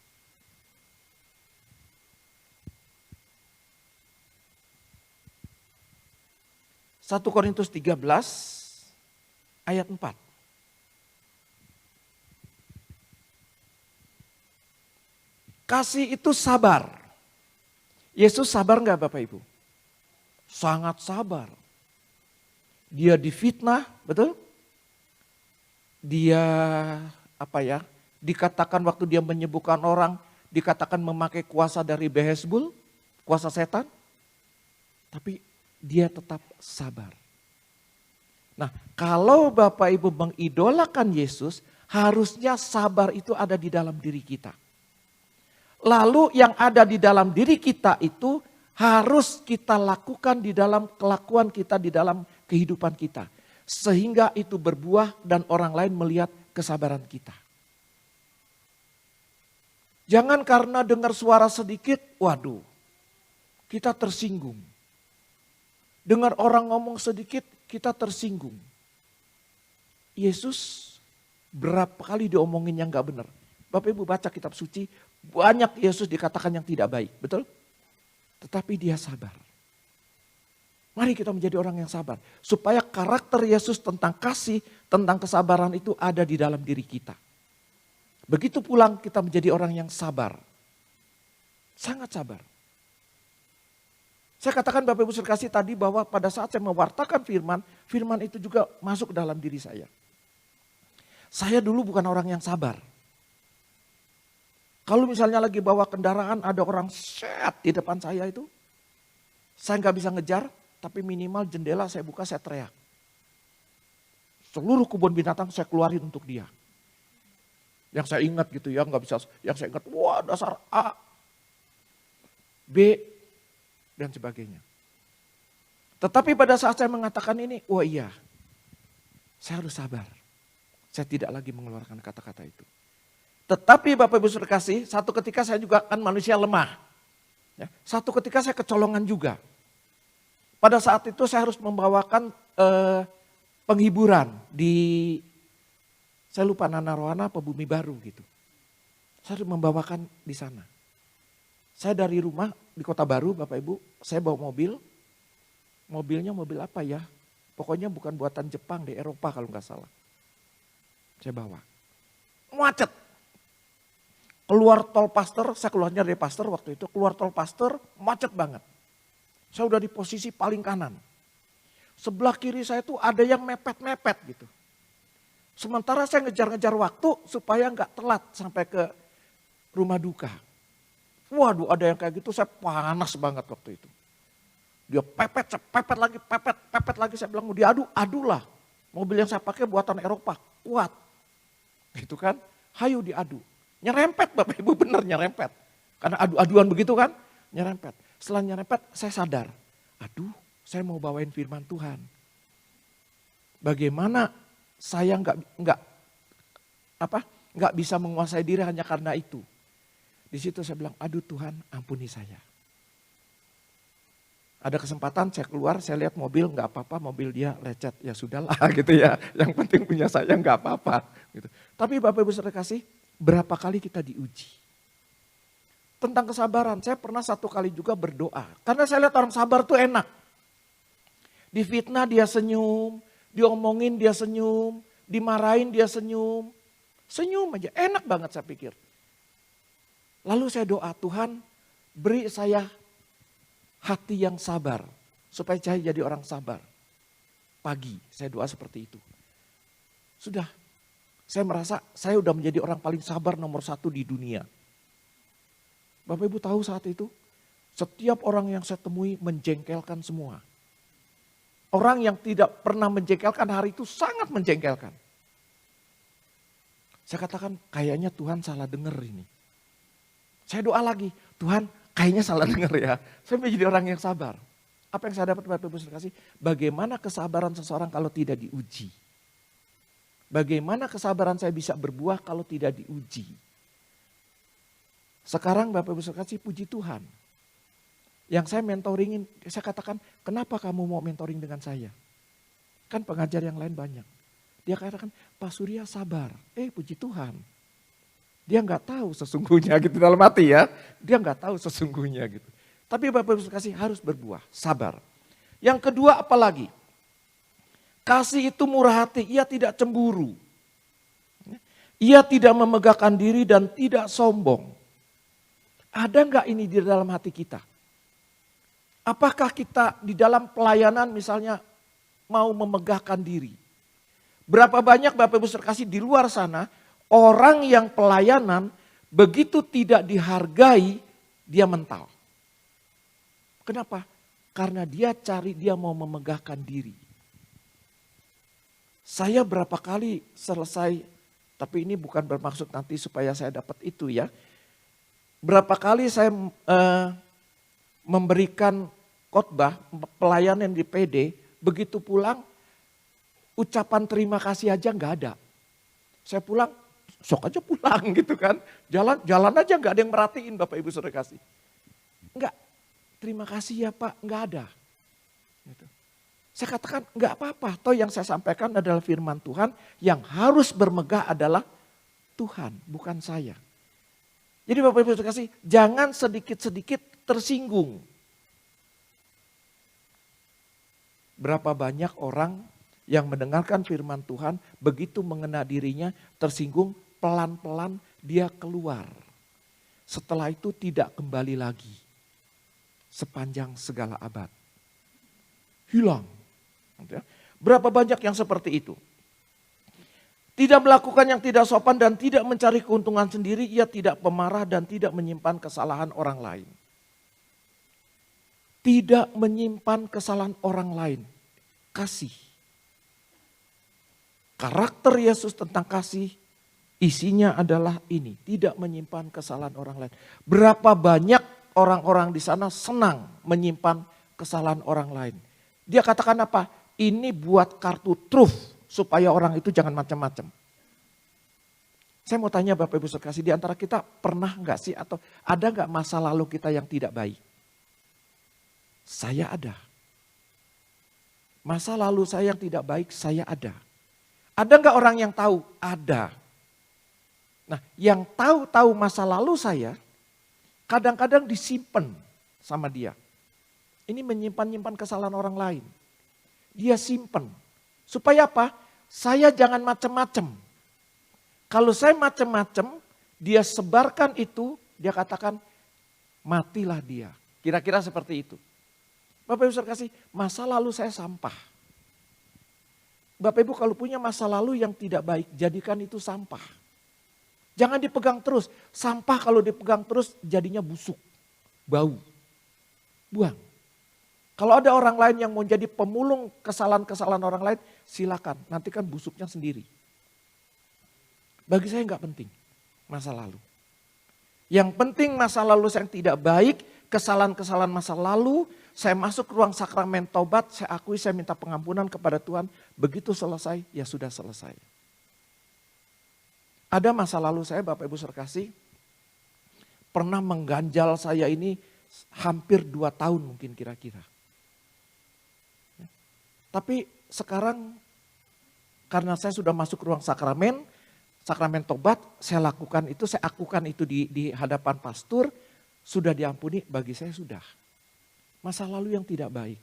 1 Korintus 13 ayat 4. Kasih itu sabar. Yesus sabar enggak Bapak Ibu? Sangat sabar. Dia difitnah, betul? Dia dikatakan waktu dia menyembuhkan orang, dikatakan memakai kuasa dari Beelzebul, kuasa setan. Tapi dia tetap sabar. Nah, kalau Bapak Ibu mengidolakan Yesus, harusnya sabar itu ada di dalam diri kita. Lalu yang ada di dalam diri kita itu harus kita lakukan di dalam kelakuan kita, di dalam kehidupan kita. Sehingga itu berbuah dan orang lain melihat kesabaran kita. Jangan karena dengar suara sedikit, waduh, kita tersinggung. Dengar orang ngomong sedikit, kita tersinggung. Yesus berapa kali diomongin yang gak benar. Bapak Ibu baca kitab suci, banyak Yesus dikatakan yang tidak baik, betul? Tetapi dia sabar. Mari kita menjadi orang yang sabar. Supaya karakter Yesus tentang kasih, tentang kesabaran itu ada di dalam diri kita. Begitu pulang kita menjadi orang yang sabar. Sangat sabar. Saya katakan Bapak Ibu Saudara kasih tadi bahwa pada saat saya mewartakan firman, firman itu juga masuk ke dalam diri saya. Saya dulu bukan orang yang sabar. Kalau misalnya lagi bawa kendaraan ada orang set di depan saya itu, saya nggak bisa ngejar, tapi minimal jendela saya buka, saya teriak. Seluruh kebun binatang saya keluarin untuk dia. Yang saya ingat gitu ya, nggak bisa. Yang saya ingat, wah dasar A, B, dan sebagainya. Tetapi pada saat saya mengatakan ini, wah iya, saya harus sabar. Saya tidak lagi mengeluarkan kata-kata itu. Tetapi Bapak Ibu Saudara kasih, satu ketika saya juga kan manusia lemah. Ya, satu ketika saya kecolongan juga. Pada saat itu saya harus membawakan penghiburan di, saya lupa Nanaroana apa Bumi Baru gitu. Saya harus membawakan di sana. Saya dari rumah di Kota Baru Bapak Ibu, saya bawa mobil. Mobilnya mobil apa ya? Pokoknya bukan buatan Jepang di Eropa kalau nggak salah. Saya bawa. Macet. Keluar tol Pasteur, saya keluarnya dari Pasteur waktu itu. Keluar tol Pasteur, macet banget. Saya udah di posisi paling kanan. Sebelah kiri saya tuh ada yang mepet-mepet gitu. Sementara saya ngejar-ngejar waktu supaya nggak telat sampai ke rumah duka. Waduh ada yang kayak gitu, saya panas banget waktu itu. Dia pepet, saya pepet lagi, pepet lagi. Saya bilang mau diadu, adulah. Mobil yang saya pakai buatan Eropa, kuat. Gitu kan, hayu diadu. Nyerempet Bapak Ibu bener nyerempet. Karena adu-aduan begitu kan, nyerempet. Setelah nyerempet saya sadar, aduh saya mau bawain firman Tuhan. Bagaimana saya nggak bisa menguasai diri hanya karena itu. Di situ saya bilang, aduh Tuhan ampuni saya. Ada kesempatan saya keluar, saya lihat mobil nggak apa-apa, mobil dia lecet. Ya sudahlah gitu ya, yang penting punya saya nggak apa-apa. Gitu. Tapi Bapak Ibu Saudara kasih, berapa kali kita diuji. Tentang kesabaran, saya pernah satu kali juga berdoa. Karena saya lihat orang sabar tuh enak. Difitnah dia senyum, diomongin dia senyum, dimarahin dia senyum. Senyum aja, enak banget saya pikir. Lalu saya doa, Tuhan beri saya hati yang sabar. Supaya saya jadi orang sabar. Pagi saya doa seperti itu. Sudah, saya merasa saya udah menjadi orang paling sabar nomor 1 di dunia. Bapak Ibu tahu saat itu, setiap orang yang saya temui menjengkelkan semua. Orang yang tidak pernah menjengkelkan hari itu sangat menjengkelkan. Saya katakan kayaknya Tuhan salah dengar ini. Saya doa lagi, Tuhan kayaknya salah dengar ya. Saya menjadi orang yang sabar. Apa yang saya dapat Bapak Ibu saudara kasih? Bagaimana kesabaran seseorang kalau tidak diuji? Bagaimana kesabaran saya bisa berbuah kalau tidak diuji? Sekarang Bapak Ibu saudara kasih, puji Tuhan. Yang saya mentoringin, saya katakan, kenapa kamu mau mentoring dengan saya? Kan pengajar yang lain banyak. Dia katakan, Pak Surya sabar. Puji Tuhan. Dia nggak tahu sesungguhnya gitu dalam hati ya. Dia nggak tahu sesungguhnya gitu. Tapi Bapak Ibu kasih harus berbuah, sabar. Yang kedua apalagi? Kasih itu murah hati, ia tidak cemburu. Ia tidak memegahkan diri dan tidak sombong. Ada nggak ini di dalam hati kita? Apakah kita di dalam pelayanan misalnya mau memegahkan diri? Berapa banyak Bapak Ibu sekasih di luar sana orang yang pelayanan begitu tidak dihargai dia mental. Kenapa? Karena dia mau memegahkan diri. Saya berapa kali selesai, tapi ini bukan bermaksud nanti supaya saya dapat itu ya. Berapa kali saya memberikan khotbah pelayanan di PD, begitu pulang ucapan terima kasih aja nggak ada. Saya pulang, sok aja pulang gitu kan. Jalan aja nggak ada yang merhatiin Bapak Ibu saudara kasih. Enggak, terima kasih ya Pak, nggak ada. Gitu. Saya katakan nggak apa-apa, toh yang saya sampaikan adalah firman Tuhan, yang harus bermegah adalah Tuhan, bukan saya. Jadi Bapak Ibu saudara kasih, jangan sedikit-sedikit tersinggung. Berapa banyak orang yang mendengarkan firman Tuhan, begitu mengena dirinya, tersinggung, pelan-pelan dia keluar. Setelah itu tidak kembali lagi. Sepanjang segala abad. Hilang. Berapa banyak yang seperti itu. Tidak melakukan yang tidak sopan dan tidak mencari keuntungan sendiri, ia tidak pemarah dan tidak menyimpan kesalahan orang lain. Tidak menyimpan kesalahan orang lain. Kasih. Karakter Yesus tentang kasih, isinya adalah ini. Tidak menyimpan kesalahan orang lain. Berapa banyak orang-orang di sana senang menyimpan kesalahan orang lain. Dia katakan apa? Ini buat kartu truf supaya orang itu jangan macam-macam. Saya mau tanya Bapak Ibu saudara kasih, di antara kita pernah nggak sih atau ada nggak masa lalu kita yang tidak baik? Saya ada. Masa lalu saya yang tidak baik, saya ada. Ada nggak orang yang tahu? Ada. Nah, yang tahu masa lalu saya, kadang-kadang disimpan sama dia. Ini menyimpan-nyimpan kesalahan orang lain. Dia simpan. Supaya apa? Saya jangan macam-macam. Kalau saya macam-macam, dia sebarkan itu, dia katakan, matilah dia. Kira-kira seperti itu. Bapak Ibu saudara kasih, masa lalu saya sampah. Bapak Ibu kalau punya masa lalu yang tidak baik, jadikan itu sampah. Jangan dipegang terus. Sampah kalau dipegang terus jadinya busuk, bau. Buang. Kalau ada orang lain yang mau jadi pemulung kesalahan-kesalahan orang lain, silakan. Nanti kan busuknya sendiri. Bagi saya nggak penting masa lalu. Yang penting masa lalu saya yang tidak baik, kesalahan-kesalahan masa lalu, saya masuk ruang sakramen taubat, saya akui, saya minta pengampunan kepada Tuhan. Begitu selesai, ya sudah selesai. Ada masa lalu saya, Bapak Ibu saudara kasih, pernah mengganjal saya ini hampir 2 tahun mungkin kira-kira. Tapi sekarang karena saya sudah masuk ruang sakramen tobat, saya lakukan itu, saya akukan itu di hadapan pastor, sudah diampuni, bagi saya sudah. Masa lalu yang tidak baik.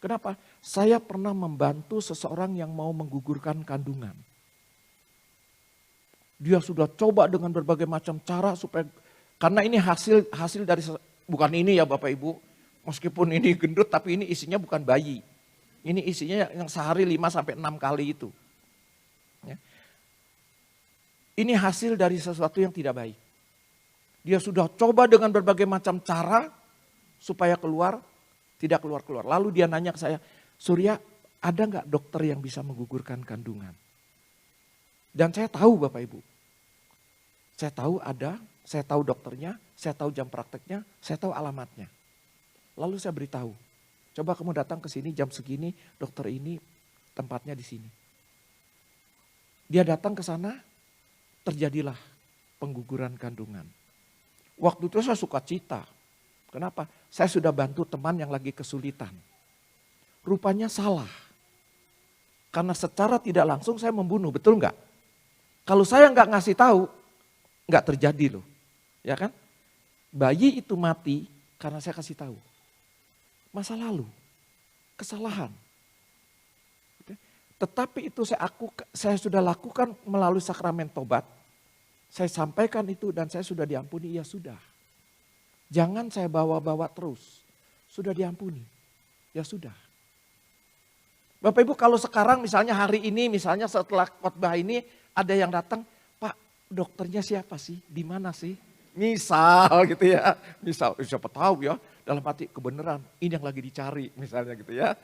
Kenapa? Saya pernah membantu seseorang yang mau menggugurkan kandungan. Dia sudah coba dengan berbagai macam cara supaya, karena ini hasil dari, bukan ini ya Bapak Ibu, meskipun ini gendut tapi ini isinya bukan bayi. Ini isinya yang sehari 5-6 kali itu. Ya. Ini hasil dari sesuatu yang tidak baik. Dia sudah coba dengan berbagai macam cara supaya keluar, tidak keluar-keluar. Lalu dia nanya ke saya, Surya, ada nggak dokter yang bisa menggugurkan kandungan? Dan saya tahu Bapak Ibu. Saya tahu ada, saya tahu dokternya, saya tahu jam prakteknya, saya tahu alamatnya. Lalu saya beritahu, coba kamu datang ke sini jam segini, dokter ini tempatnya di sini. Dia datang ke sana, terjadilah pengguguran kandungan. Waktu itu saya suka cita. Kenapa? Saya sudah bantu teman yang lagi kesulitan. Rupanya salah. Karena secara tidak langsung saya membunuh, betul nggak? Kalau saya nggak ngasih tahu, nggak terjadi loh. Ya kan? Bayi itu mati karena saya kasih tahu. Masa lalu, kesalahan. Tetapi itu saya sudah lakukan melalui sakramen tobat. Saya sampaikan itu dan saya sudah diampuni, ya sudah. Jangan saya bawa-bawa terus. Sudah diampuni, ya sudah. Bapak Ibu kalau sekarang misalnya hari ini, misalnya setelah khotbah ini ada yang datang, Pak dokternya siapa sih? Di mana sih? Misal gitu ya. Misal siapa tahu ya dalam hati kebenaran ini yang lagi dicari misalnya gitu ya.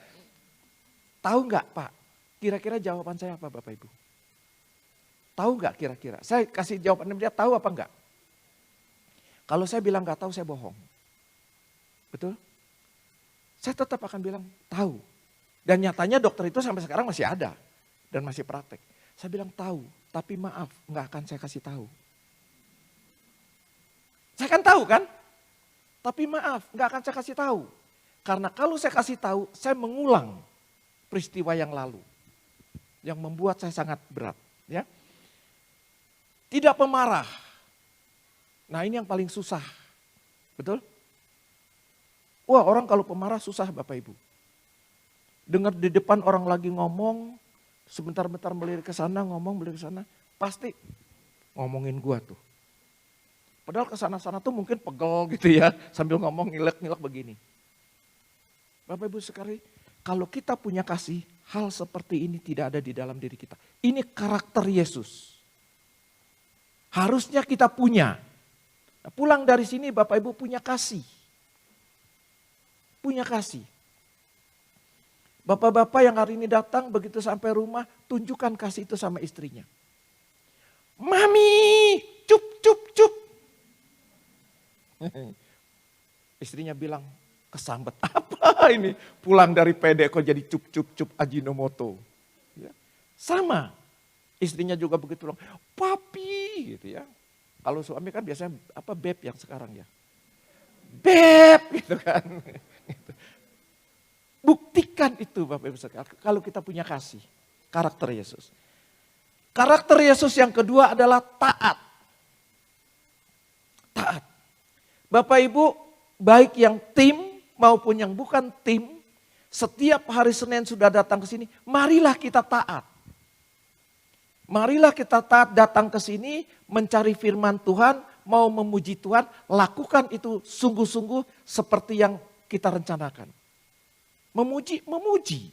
Tahu nggak Pak? Kira-kira jawaban saya apa Bapak Ibu? Tahu nggak kira-kira? Saya kasih jawaban dia tahu apa enggak? Kalau saya bilang nggak tahu saya bohong. Betul? Saya tetap akan bilang tahu. Dan nyatanya dokter itu sampai sekarang masih ada dan masih praktek. Saya bilang tahu, tapi maaf nggak akan saya kasih tahu. Saya kan tahu kan? Tapi maaf nggak akan saya kasih tahu. Karena kalau saya kasih tahu, saya mengulang peristiwa yang lalu. Yang membuat saya sangat berat. Ya. Tidak pemarah. Nah ini yang paling susah. Betul? Wah orang kalau pemarah susah Bapak Ibu. Dengar di depan orang lagi ngomong, sebentar-bentar melirik ke sana, melirik ke sana, pasti ngomongin gua tuh. Padahal ke sana-sana tuh mungkin pegel gitu ya, sambil ngomong ngilek-ngilek begini. Bapak Ibu sekali, kalau kita punya kasih, hal seperti ini tidak ada di dalam diri kita. Ini karakter Yesus. Harusnya kita punya. Nah, pulang dari sini Bapak Ibu punya kasih. Punya kasih. Bapak-bapak yang hari ini datang begitu sampai rumah, tunjukkan kasih itu sama istrinya. Mami, cup, cup, cup. Istrinya bilang, kesambet apa ini? Pulang dari PD kok jadi cup, cup, cup Ajinomoto. Ya. Sama, istrinya juga begitu bilang, papi gitu ya. Kalau suami kan biasanya apa beb yang sekarang ya. Beb gitu kan. Buktikan itu Bapak Ibu sekalian. Kalau kita punya kasih. Karakter Yesus. Karakter Yesus yang kedua adalah taat. Taat. Bapak Ibu baik yang tim maupun yang bukan tim. Setiap hari Senin sudah datang ke sini. Marilah kita taat. Marilah kita taat datang ke sini. Mencari firman Tuhan. Mau memuji Tuhan. Lakukan itu sungguh-sungguh seperti yang kita rencanakan. Memuji, memuji.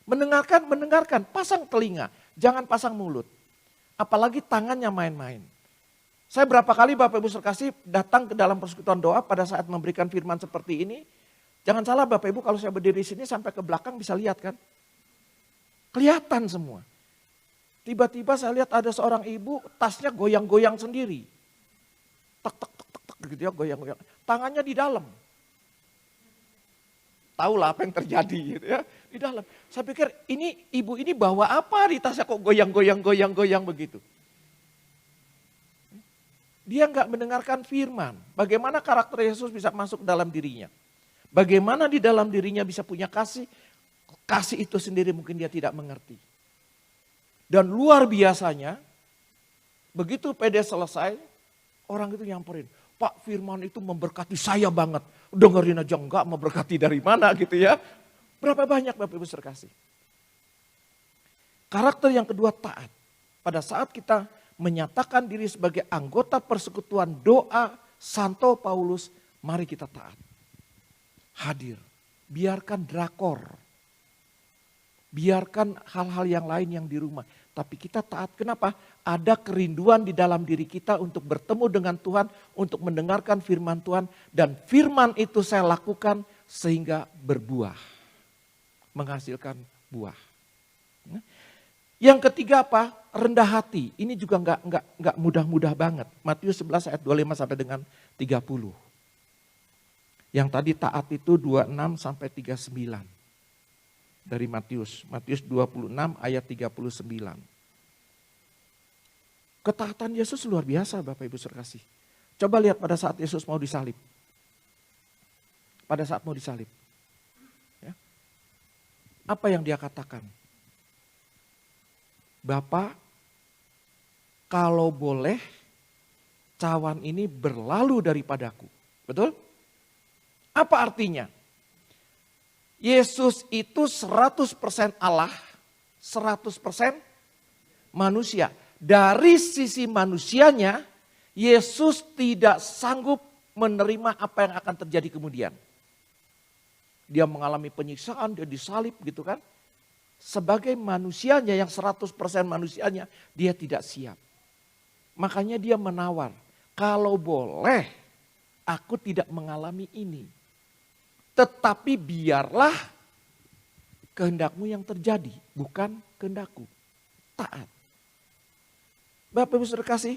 Mendengarkan, mendengarkan. Pasang telinga, jangan pasang mulut. Apalagi tangannya main-main. Saya berapa kali Bapak Ibu sekasih datang ke dalam persekutuan doa pada saat memberikan firman seperti ini. Jangan salah Bapak Ibu kalau saya berdiri di sini sampai ke belakang bisa lihat kan. Kelihatan semua. Tiba-tiba saya lihat ada seorang ibu tasnya goyang-goyang sendiri. Tek, tek, tek, tek, tek gitu ya goyang-goyang. Tangannya di dalam. Tahulah apa yang terjadi gitu ya di dalam. Saya pikir ini ibu ini bawa apa di tasnya kok goyang-goyang begitu. Dia nggak mendengarkan firman. Bagaimana karakter Yesus bisa masuk dalam dirinya. Bagaimana di dalam dirinya bisa punya kasih. Kasih itu sendiri mungkin dia tidak mengerti. Dan luar biasanya begitu PD selesai orang itu nyamperin. Pak firman itu memberkati saya banget. Dengerin aja enggak memberkati dari mana gitu ya. Berapa banyak Bapak Ibu sekasih. Karakter yang kedua taat. Pada saat kita menyatakan diri sebagai anggota persekutuan doa Santo Paulus, mari kita taat. Hadir, biarkan drakor, biarkan hal-hal yang lain yang di rumah. Tapi kita taat, kenapa? Ada kerinduan di dalam diri kita untuk bertemu dengan Tuhan, untuk mendengarkan firman Tuhan. Dan firman itu saya lakukan sehingga berbuah, menghasilkan buah. Yang ketiga apa? Rendah hati. Ini juga nggak mudah-mudah banget. Matius 11 ayat 25 sampai dengan 30. Yang tadi taat itu 26 sampai 39. Dari Matius 26 ayat 39. Ketaatan Yesus luar biasa Bapak Ibu sekasih. Coba lihat pada saat Yesus mau disalib. Pada saat mau disalib. Ya. Apa yang dia katakan? Bapa, kalau boleh cawan ini berlalu daripadaku. Betul? Apa artinya? Yesus itu 100% Allah, 100% manusia. Dari sisi manusianya, Yesus tidak sanggup menerima apa yang akan terjadi kemudian. Dia mengalami penyiksaan, dia disalib gitu kan. Sebagai manusianya yang 100% manusianya, dia tidak siap. Makanya dia menawar, kalau boleh aku tidak mengalami ini. Tetapi biarlah kehendakmu yang terjadi, bukan kehendakku. Taat. Bapak Ibu Saudara kasih,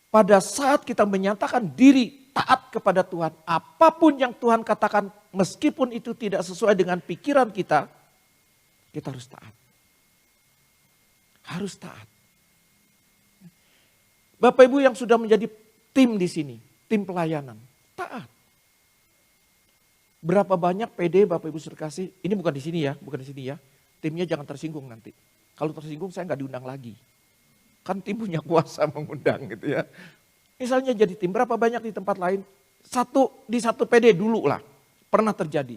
pada saat kita menyatakan diri taat kepada Tuhan, apapun yang Tuhan katakan, meskipun itu tidak sesuai dengan pikiran kita harus taat. Harus taat. Bapak Ibu yang sudah menjadi tim di sini, tim pelayanan, taat. Berapa banyak PD Bapak Ibu Saudara kasih, ini bukan di sini ya, bukan di sini ya. Timnya jangan tersinggung nanti. Kalau tersinggung saya nggak diundang lagi. Kan tim punya kuasa mengundang gitu ya. Misalnya jadi tim, berapa banyak di tempat lain? Di satu PD dulu lah, pernah terjadi.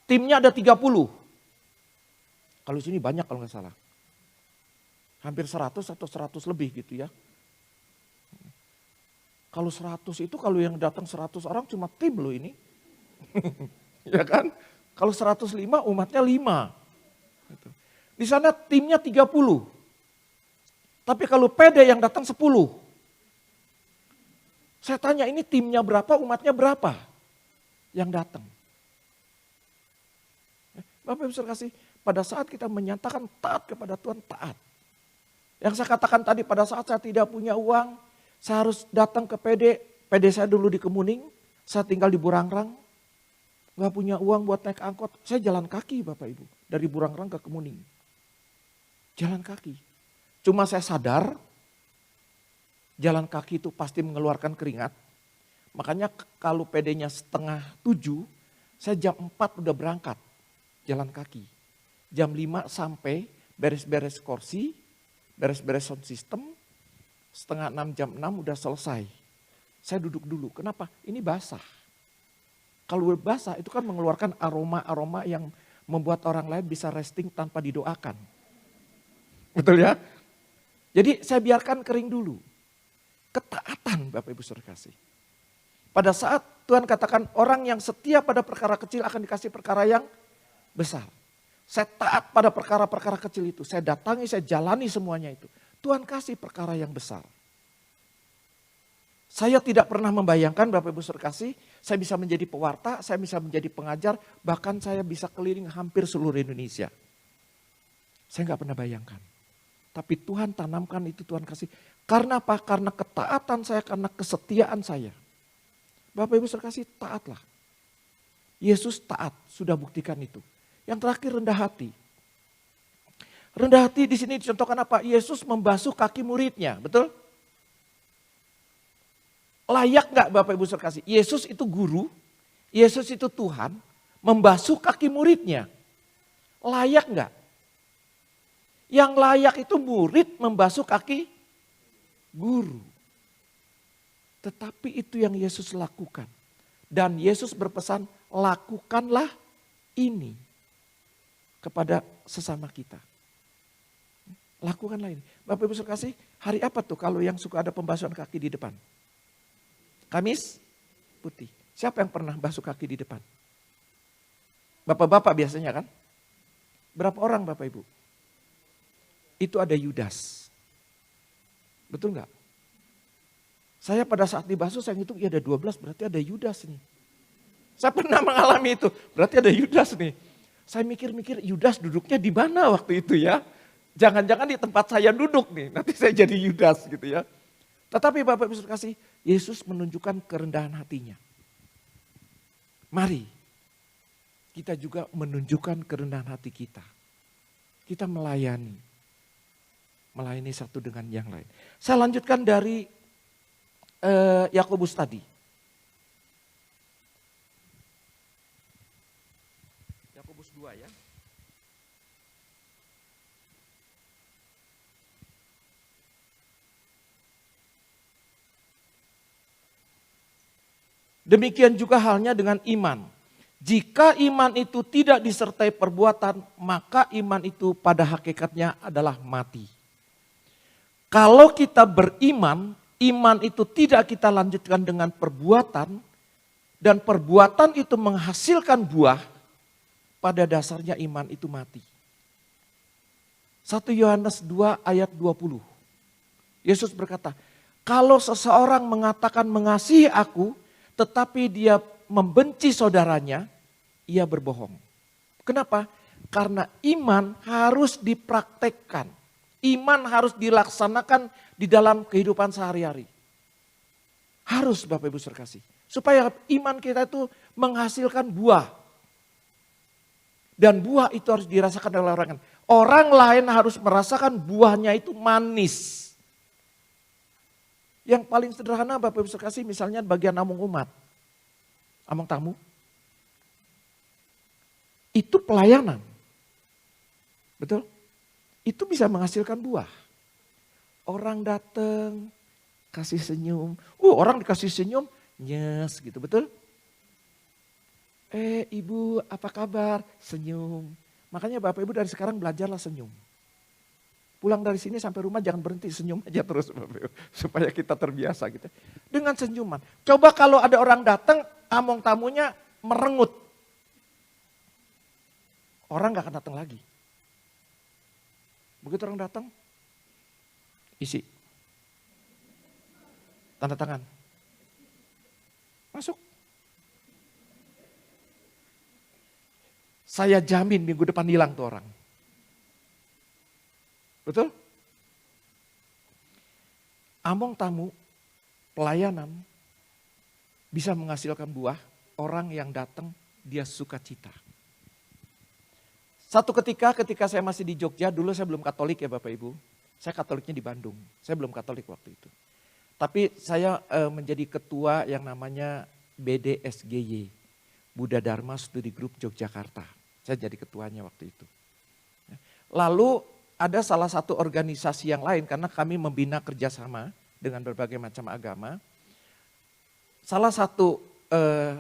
Timnya ada 30. Kalau sini banyak kalau nggak salah. Hampir 100 atau 100 lebih gitu ya. Kalau 100 itu kalau yang datang 100 orang cuma tim loh ini. Ya kan? Kalau 105 umatnya 5. Gitu. Di sana timnya 30. Tapi kalau PD yang datang 10. Saya tanya ini timnya berapa, umatnya berapa yang datang? Bapak Ibu Saudara kasih, pada saat kita menyatakan taat kepada Tuhan, taat. Yang saya katakan tadi, pada saat saya tidak punya uang, saya harus datang ke PD saya dulu di Kemuning, saya tinggal di Burangrang. Gak punya uang buat naik angkot, saya jalan kaki Bapak Ibu. Dari Burangrang ke Kemuning. Jalan kaki. Cuma saya sadar, jalan kaki itu pasti mengeluarkan keringat. Makanya kalau PD-nya 6:30, saya jam 4 udah berangkat jalan kaki. Jam 5 sampai beres-beres kursi, beres-beres sound system, 5:30 jam 6 udah selesai. Saya duduk dulu, kenapa? Ini basah. Kalau basah itu kan mengeluarkan aroma-aroma yang membuat orang lain bisa resting tanpa didoakan. Betul ya? Jadi saya biarkan kering dulu. Ketaatan Bapak Ibu Saudara kasih. Pada saat Tuhan katakan orang yang setia pada perkara kecil akan dikasih perkara yang besar. Saya taat pada perkara-perkara kecil itu. Saya datangi, saya jalani semuanya itu. Tuhan kasih perkara yang besar. Saya tidak pernah membayangkan Bapak Ibu Saudara kasih, saya bisa menjadi pewarta, saya bisa menjadi pengajar, bahkan saya bisa keliling hampir seluruh Indonesia. Saya nggak pernah bayangkan. Tapi Tuhan tanamkan itu, Tuhan kasih. Karena apa? Karena ketaatan saya, karena kesetiaan saya. Bapak Ibu Saudara kasih, taatlah. Yesus taat, sudah buktikan itu. Yang terakhir rendah hati. Rendah hati di sini dicontohkan apa? Yesus membasuh kaki muridnya, betul? Layak gak Bapak Ibu Saudara kasih? Yesus itu guru, Yesus itu Tuhan, membasuh kaki muridnya. Layak gak? Yang layak itu murid membasuh kaki guru. Tetapi itu yang Yesus lakukan. Dan Yesus berpesan, lakukanlah ini kepada sesama kita. Lakukanlah ini. Bapak Ibu sekasih, hari apa tuh kalau yang suka ada pembasuhan kaki di depan? Kamis putih. Siapa yang pernah basuh kaki di depan? Bapak-bapak biasanya kan? Berapa orang Bapak Ibu? Itu ada Yudas. Betul nggak? Saya pada saat dibasuh saya ngitung ya ada 12, berarti ada Yudas nih. Saya pernah mengalami itu, berarti ada Yudas nih. Saya mikir-mikir Yudas duduknya di mana waktu itu ya? Jangan-jangan di tempat saya duduk nih, nanti saya jadi Yudas gitu ya. Tetapi Bapak Ibu kasih, Yesus menunjukkan kerendahan hatinya. Mari kita juga menunjukkan kerendahan hati kita. Kita melayani satu dengan yang lain. Saya lanjutkan dari Yakobus tadi. Yakobus 2 ya. Demikian juga halnya dengan iman. Jika iman itu tidak disertai perbuatan, maka iman itu pada hakikatnya adalah mati. Kalau kita beriman, iman itu tidak kita lanjutkan dengan perbuatan, dan perbuatan itu menghasilkan buah, pada dasarnya iman itu mati. 1 Yohanes 2 ayat 20. Yesus berkata, kalau seseorang mengatakan mengasihi aku, tetapi dia membenci saudaranya, ia berbohong. Kenapa? Karena iman harus dipraktekkan. Iman harus dilaksanakan di dalam kehidupan sehari-hari. Harus Bapak Ibu sekasih. Supaya iman kita itu menghasilkan buah. Dan buah itu harus dirasakan oleh orang lain. Orang lain harus merasakan buahnya itu manis. Yang paling sederhana Bapak Ibu sekasih misalnya bagian among umat. Among tamu. Itu pelayanan. Betul? Itu bisa menghasilkan buah. Orang datang, kasih senyum. Orang dikasih senyum, nyes gitu, betul? Ibu apa kabar? Senyum. Makanya Bapak Ibu dari sekarang belajarlah senyum. Pulang dari sini sampai rumah jangan berhenti, senyum aja terus Bapak Ibu. Supaya kita terbiasa gitu. Dengan senyuman. Coba kalau ada orang datang, among tamunya merengut. Orang gak akan datang lagi. Begitu orang datang, isi. Tanda tangan. Masuk. Saya jamin minggu depan hilang tuh orang. Betul? Among tamu, pelayanan, bisa menghasilkan buah. Orang yang datang, dia sukacita. Satu ketika saya masih di Jogja, dulu saya belum Katolik ya Bapak Ibu. Saya Katoliknya di Bandung, saya belum Katolik waktu itu. Tapi saya menjadi ketua yang namanya BDSGY, Buddha Dharma Studi Group Yogyakarta. Saya jadi ketuanya waktu itu. Lalu ada salah satu organisasi yang lain karena kami membina kerjasama dengan berbagai macam agama. Salah satu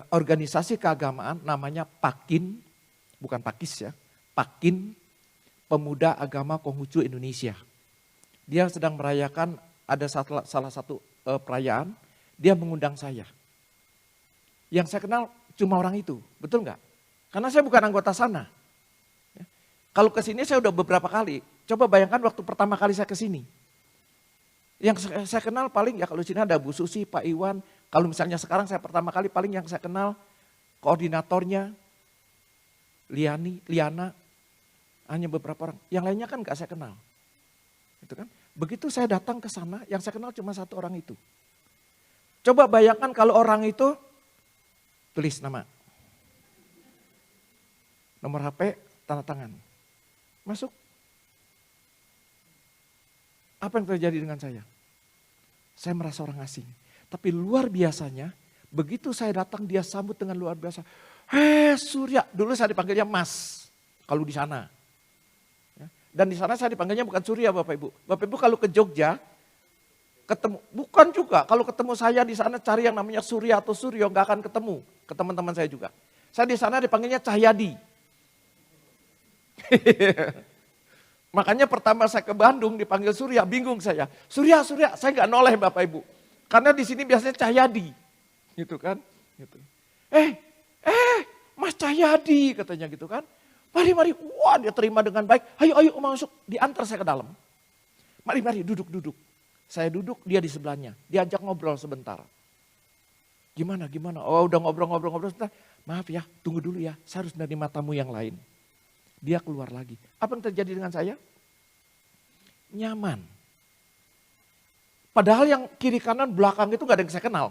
organisasi keagamaan namanya PAKIN, bukan Pakis ya, PAKIN, Pemuda Agama Konghucu Indonesia. Dia sedang merayakan, ada salah satu perayaan, dia mengundang saya. Yang saya kenal cuma orang itu, betul nggak? Karena saya bukan anggota sana. Kalau ke sini saya udah beberapa kali. Coba bayangkan waktu pertama kali saya ke sini. Yang saya kenal paling ya kalau di sini ada Bu Susi, Pak Iwan. Kalau misalnya sekarang saya pertama kali paling yang saya kenal koordinatornya Liana, hanya beberapa orang. Yang lainnya kan gak saya kenal. Itu kan? Begitu saya datang ke sana, yang saya kenal cuma satu orang itu. Coba bayangkan kalau orang itu tulis nama. Nomor HP, tanda tangan. Masuk. Apa yang terjadi dengan saya? Saya merasa orang asing. Tapi luar biasanya, begitu saya datang dia sambut dengan luar biasa. Surya, dulu saya dipanggilnya Mas, kalau di sana. Dan di sana saya dipanggilnya bukan Surya Bapak Ibu. Bapak Ibu kalau ke Jogja, ketemu, bukan juga. Kalau ketemu saya di sana cari yang namanya Surya atau Suryo, gak akan ketemu. Ke teman-teman saya juga. Saya di sana dipanggilnya Cahyadi. Makanya pertama saya ke Bandung dipanggil Surya, bingung saya. Surya, saya nggak noleh Bapak Ibu. Karena di sini biasanya Cahyadi. Gitu kan. Gitu. Mas Cahyadi katanya gitu kan. Mari. Wah dia terima dengan baik. Ayo masuk. Diantar saya ke dalam. Mari duduk. Saya duduk, dia di sebelahnya. Diajak ngobrol sebentar. Gimana? Oh udah ngobrol sebentar. Maaf ya, tunggu dulu ya. Saya harus menerima tamu yang lain. Dia keluar lagi. Apa yang terjadi dengan saya? Nyaman. Padahal yang kiri kanan belakang itu gak ada yang saya kenal.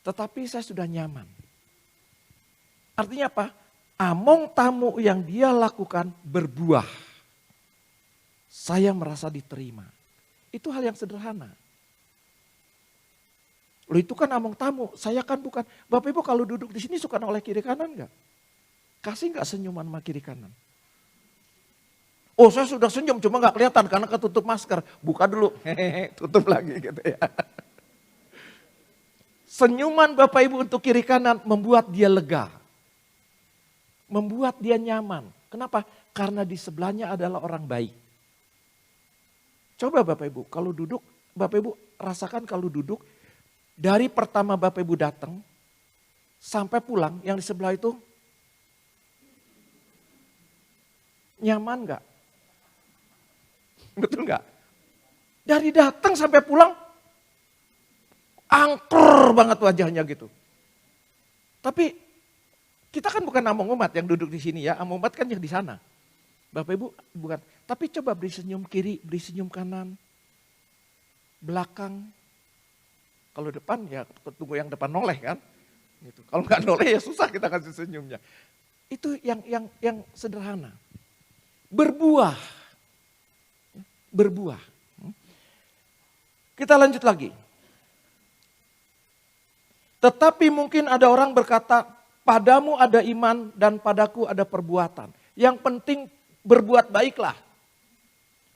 Tetapi saya sudah nyaman. Artinya apa? Among tamu yang dia lakukan berbuah. Saya merasa diterima. Itu hal yang sederhana. Loh itu kan among tamu, saya kan bukan. Bapak Ibu kalau duduk di sini suka noleh kiri kanan gak? Kasih gak senyuman sama kiri kanan? Oh saya sudah senyum cuma gak kelihatan karena ketutup masker. Buka dulu, hehehe, tutup lagi gitu ya. Senyuman Bapak Ibu untuk kiri kanan membuat dia lega. Membuat dia nyaman. Kenapa? Karena di sebelahnya adalah orang baik. Coba Bapak Ibu, kalau duduk, Bapak Ibu rasakan kalau duduk, dari pertama Bapak Ibu datang, sampai pulang, yang di sebelah itu, nyaman gak? Betul gak? Dari datang sampai pulang, angker banget wajahnya gitu. Tapi kita kan bukan among umat yang duduk di sini ya, among umat kan yang di sana. Bapak Ibu bukan. Tapi coba beri senyum kiri, beri senyum kanan, belakang. Kalau depan ya tunggu yang depan noleh kan. Gitu. Kalau nggak noleh ya susah kita kasih senyumnya. Itu yang sederhana. Berbuah. Berbuah. Kita lanjut lagi. Tetapi mungkin ada orang berkata, padamu ada iman dan padaku ada perbuatan. Yang penting berbuat baiklah.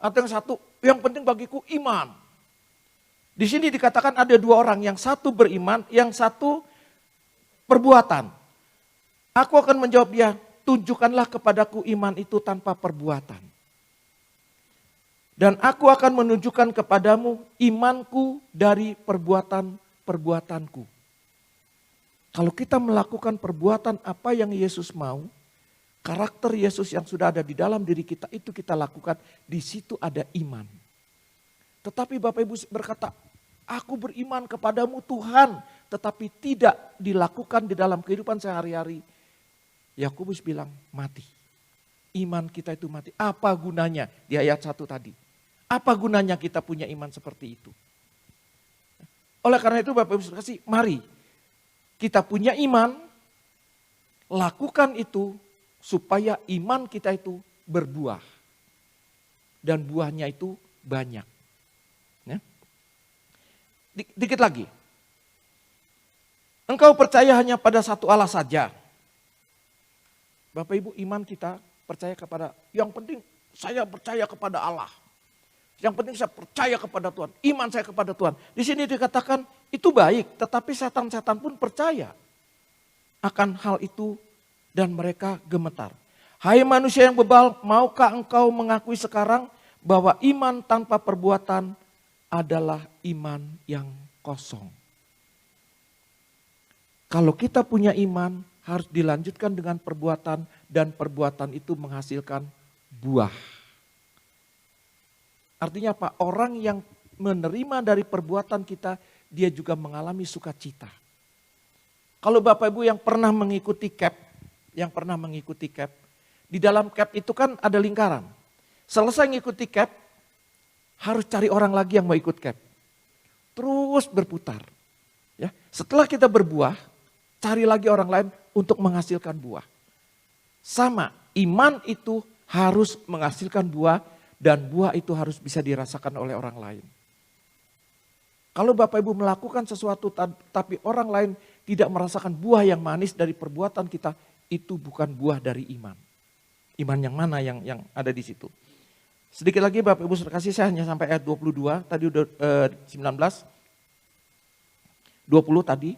Atau yang satu, yang penting bagiku iman. Di sini dikatakan ada dua orang, yang satu beriman, yang satu perbuatan. Aku akan menjawab dia, tunjukkanlah kepadaku iman itu tanpa perbuatan. Dan aku akan menunjukkan kepadamu imanku dari perbuatan-perbuatanku. Kalau kita melakukan perbuatan apa yang Yesus mau, karakter Yesus yang sudah ada di dalam diri kita itu kita lakukan, di situ ada iman. Tetapi Bapak Ibu berkata, aku beriman kepadamu Tuhan, tetapi tidak dilakukan di dalam kehidupan sehari-hari. Yakobus bilang mati. Iman kita itu mati. Apa gunanya di ayat 1 tadi? Apa gunanya kita punya iman seperti itu? Oleh karena itu Bapak Ibu kasih, mari kita punya iman, lakukan itu supaya iman kita itu berbuah. Dan buahnya itu banyak. Ya. Dikit lagi. Engkau percaya hanya pada satu Allah saja. Bapak Ibu iman kita percaya kepada, yang penting saya percaya kepada Allah. Yang penting saya percaya kepada Tuhan, iman saya kepada Tuhan. Di sini dikatakan itu baik, tetapi setan-setan pun percaya akan hal itu dan mereka gemetar. Hai manusia yang bebal, maukah engkau mengakui sekarang bahwa iman tanpa perbuatan adalah iman yang kosong. Kalau kita punya iman harus dilanjutkan dengan perbuatan dan perbuatan itu menghasilkan buah. Artinya apa? Orang yang menerima dari perbuatan kita, dia juga mengalami sukacita. Kalau Bapak Ibu yang pernah mengikuti CAP, di dalam CAP itu kan ada lingkaran. Selesai ngikuti CAP, harus cari orang lagi yang mau ikut CAP. Terus berputar. Ya, setelah kita berbuah, cari lagi orang lain untuk menghasilkan buah. Sama, iman itu harus menghasilkan buah dan buah itu harus bisa dirasakan oleh orang lain. Kalau Bapak Ibu melakukan sesuatu tapi orang lain tidak merasakan buah yang manis dari perbuatan kita, itu bukan buah dari iman. Iman yang mana yang ada di situ. Sedikit lagi Bapak Ibu kasih, saya hanya sampai ayat 22, tadi udah 19, 20 tadi.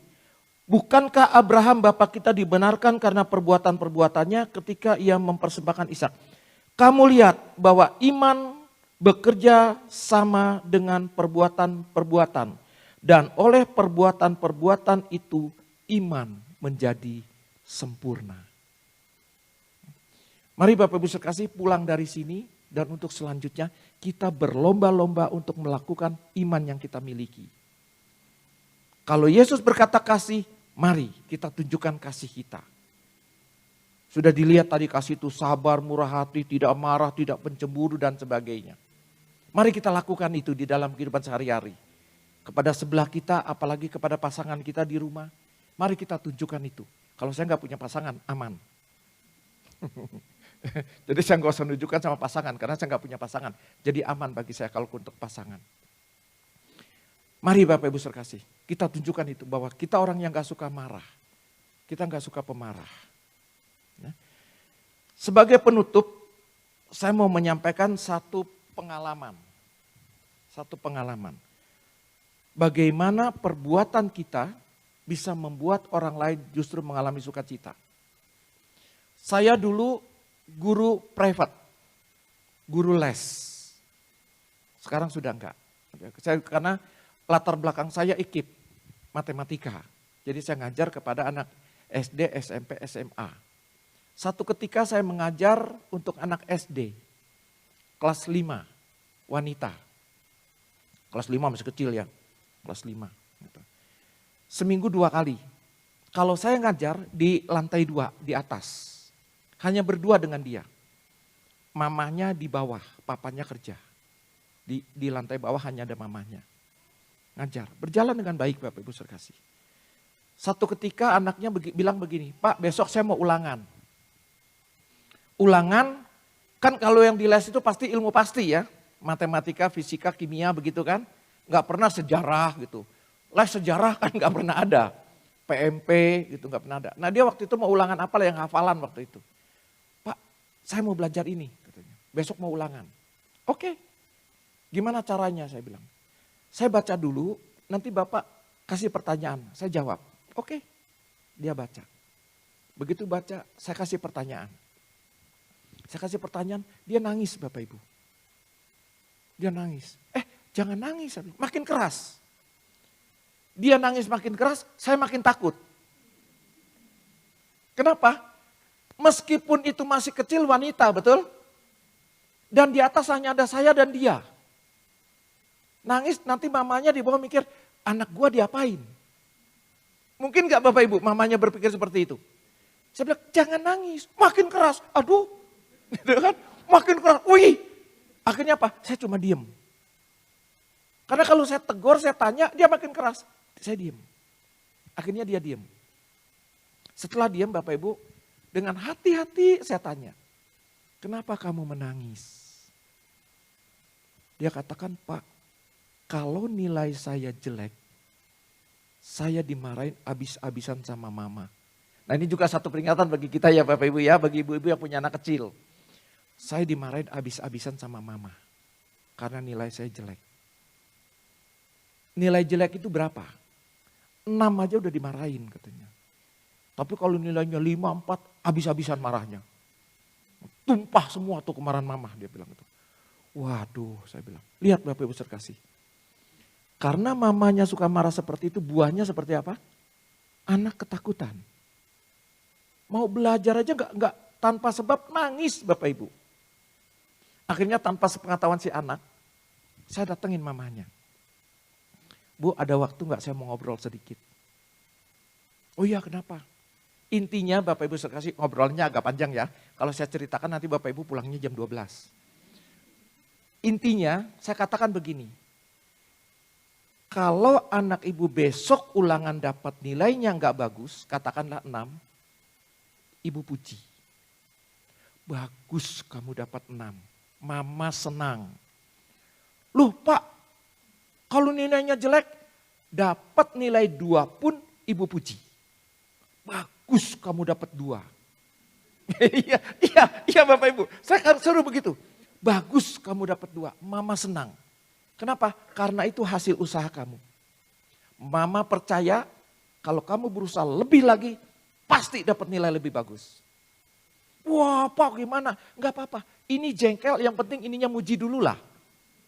Bukankah Abraham bapak kita dibenarkan karena perbuatan-perbuatannya ketika ia mempersembahkan Ishak? Kamu lihat bahwa iman bekerja sama dengan perbuatan-perbuatan. Dan oleh perbuatan-perbuatan itu iman menjadi sempurna. Mari Bapak Ibu sekasih pulang dari sini dan untuk selanjutnya kita berlomba-lomba untuk melakukan iman yang kita miliki. Kalau Yesus berkata kasih, mari kita tunjukkan kasih kita. Sudah dilihat tadi kasih itu sabar, murah hati, tidak marah, tidak pencemburu dan sebagainya. Mari kita lakukan itu di dalam kehidupan sehari-hari. Kepada sebelah kita, apalagi kepada pasangan kita di rumah. Mari kita tunjukkan itu. Kalau saya nggak punya pasangan, aman. Jadi saya nggak usah menunjukkan sama pasangan, karena saya nggak punya pasangan. Jadi aman bagi saya kalau untuk pasangan. Mari Bapak Ibu sekasih, kita tunjukkan itu bahwa kita orang yang gak suka marah. Kita gak suka pemarah. Sebagai penutup, saya mau menyampaikan satu pengalaman. Satu pengalaman. Bagaimana perbuatan kita bisa membuat orang lain justru mengalami sukacita. Saya dulu guru private, guru les. Sekarang sudah enggak. Karena latar belakang saya ikip matematika. Jadi saya ngajar kepada anak SD, SMP, SMA. Satu ketika saya mengajar untuk anak SD, kelas 5, wanita. Kelas 5 masih kecil ya, kelas 5. Seminggu 2 kali. Kalau saya ngajar di lantai 2, di atas. Hanya berdua dengan dia. Mamanya di bawah, papanya kerja. Di lantai bawah hanya ada mamanya. Ngajar, berjalan dengan baik Bapak Ibu sekasih. Satu ketika anaknya bilang begini, Pak besok saya mau ulangan. Ulangan, kan kalau yang di les itu pasti ilmu pasti ya. Matematika, fisika, kimia begitu kan. Gak pernah sejarah gitu. Les sejarah kan gak pernah ada. PMP gitu gak pernah ada. Nah dia waktu itu mau ulangan apa yang hafalan waktu itu. Pak saya mau belajar ini katanya. Besok mau ulangan. Oke, gimana caranya saya bilang. Saya baca dulu, nanti Bapak kasih pertanyaan, saya jawab. Oke, dia baca. Begitu baca, saya kasih pertanyaan. Saya kasih pertanyaan, dia nangis Bapak Ibu. Dia nangis. Jangan nangis, makin keras. Dia nangis makin keras, saya makin takut. Kenapa? Meskipun itu masih kecil wanita, betul? Dan di atas hanya ada saya dan dia. Nangis nanti mamanya di bawah mikir, anak gua diapain? Mungkin gak Bapak Ibu mamanya berpikir seperti itu? Saya bilang jangan nangis, makin keras, aduh. Gitu kan? Makin keras, wih. Akhirnya apa? Saya cuma diem. Karena kalau saya tegur, saya tanya, dia makin keras. Saya diem. Akhirnya dia diem. Setelah diem Bapak Ibu, dengan hati-hati saya tanya, kenapa kamu menangis? Dia katakan, Pak, kalau nilai saya jelek, saya dimarahin abis-abisan sama mama. Nah ini juga satu peringatan bagi kita ya Bapak Ibu ya, bagi ibu-ibu yang punya anak kecil. Saya dimarahin abis-abisan sama mama, karena nilai saya jelek. Nilai jelek itu berapa? 6 aja udah dimarahin katanya. Tapi kalau nilainya 5, 4, abis-abisan marahnya. Tumpah semua tuh kemarahan mama, dia bilang gitu. Waduh, saya bilang, lihat Bapak Ibu sekasih. Karena mamanya suka marah seperti itu, buahnya seperti apa? Anak ketakutan. Mau belajar aja nggak tanpa sebab nangis Bapak Ibu. Akhirnya tanpa sepengetahuan si anak, saya datengin mamanya. Bu, ada waktu nggak saya mau ngobrol sedikit? Oh iya, kenapa? Intinya Bapak Ibu sekasih, ngobrolnya agak panjang ya. Kalau saya ceritakan nanti Bapak Ibu pulangnya jam 12. Intinya saya katakan begini. Kalau anak ibu besok ulangan dapat nilainya nggak bagus, katakanlah 6, ibu puji. Bagus kamu dapat 6, mama senang. Loh Pak, kalau nilainya jelek, dapat nilai 2 pun ibu puji. Bagus kamu dapat 2. Iya Bapak Ibu, saya suruh begitu. Bagus kamu dapat 2, mama senang. Kenapa? Karena itu hasil usaha kamu. Mama percaya kalau kamu berusaha lebih lagi, pasti dapat nilai lebih bagus. Wah Pak gimana? Enggak apa-apa, Ini jengkel, yang penting ininya muji dulu lah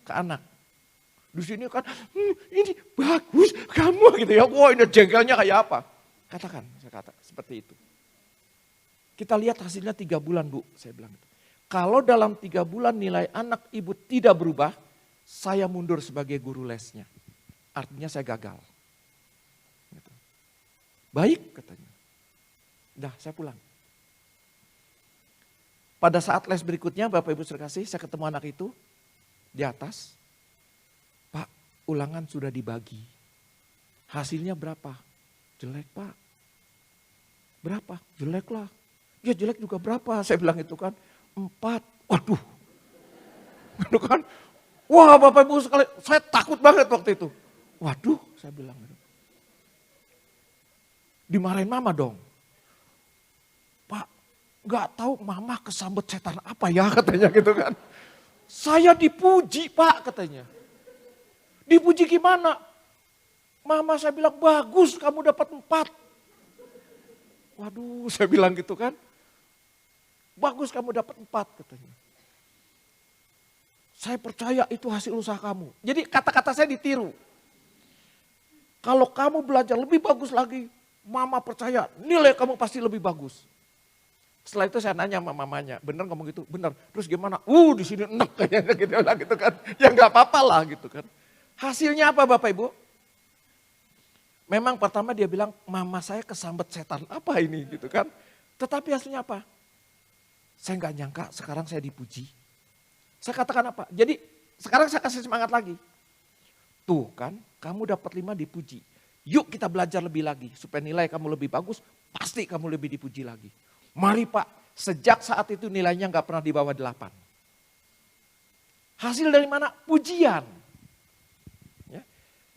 ke anak. Di sini kan, ini bagus kamu gitu ya. Wah, ini jengkelnya kayak apa? Katakan, saya kata seperti itu. Kita lihat hasilnya 3 bulan, Bu, saya bilang itu. Kalau dalam 3 bulan nilai anak ibu tidak berubah, saya mundur sebagai guru lesnya. Artinya saya gagal. Gitu. Baik katanya. Udah, saya pulang. Pada saat les berikutnya, Bapak Ibu sekalian, saya ketemu anak itu di atas. Pak, ulangan sudah dibagi. Hasilnya berapa? Jelek, Pak. Berapa? Jelek lah. Ya jelek juga berapa? Saya bilang itu kan 4. Waduh. Itu kan. Wah, Bapak Ibu sekalian, saya takut banget waktu itu. Waduh, saya bilang gitu. Dimarahin mama dong. Pak, gak tahu mama kesambet setan apa ya katanya gitu kan. Saya dipuji, Pak, katanya. Dipuji gimana? Mama saya bilang, bagus kamu dapat 4. Waduh, saya bilang gitu kan. Bagus kamu dapat 4 katanya. Saya percaya itu hasil usaha kamu. Jadi kata-kata saya ditiru. Kalau kamu belajar lebih bagus lagi, mama percaya nilai kamu pasti lebih bagus. Setelah itu saya nanya sama mamanya, bener ngomong gitu? Bener. Terus gimana? Di sini enak kayaknya gitu kan. Ya nggak apa-apa lah gitu kan. Hasilnya apa Bapak Ibu? Memang pertama dia bilang, mama saya kesambet setan apa ini gitu kan. Tetapi hasilnya apa? Saya nggak nyangka sekarang saya dipuji. Saya katakan apa? Jadi sekarang saya kasih semangat lagi. Tuh kan, kamu dapat 5 dipuji. Yuk kita belajar lebih lagi. Supaya nilai kamu lebih bagus, pasti kamu lebih dipuji lagi. Mari Pak, sejak saat itu nilainya nggak pernah di bawah 8. Hasil dari mana? Pujian. Ya.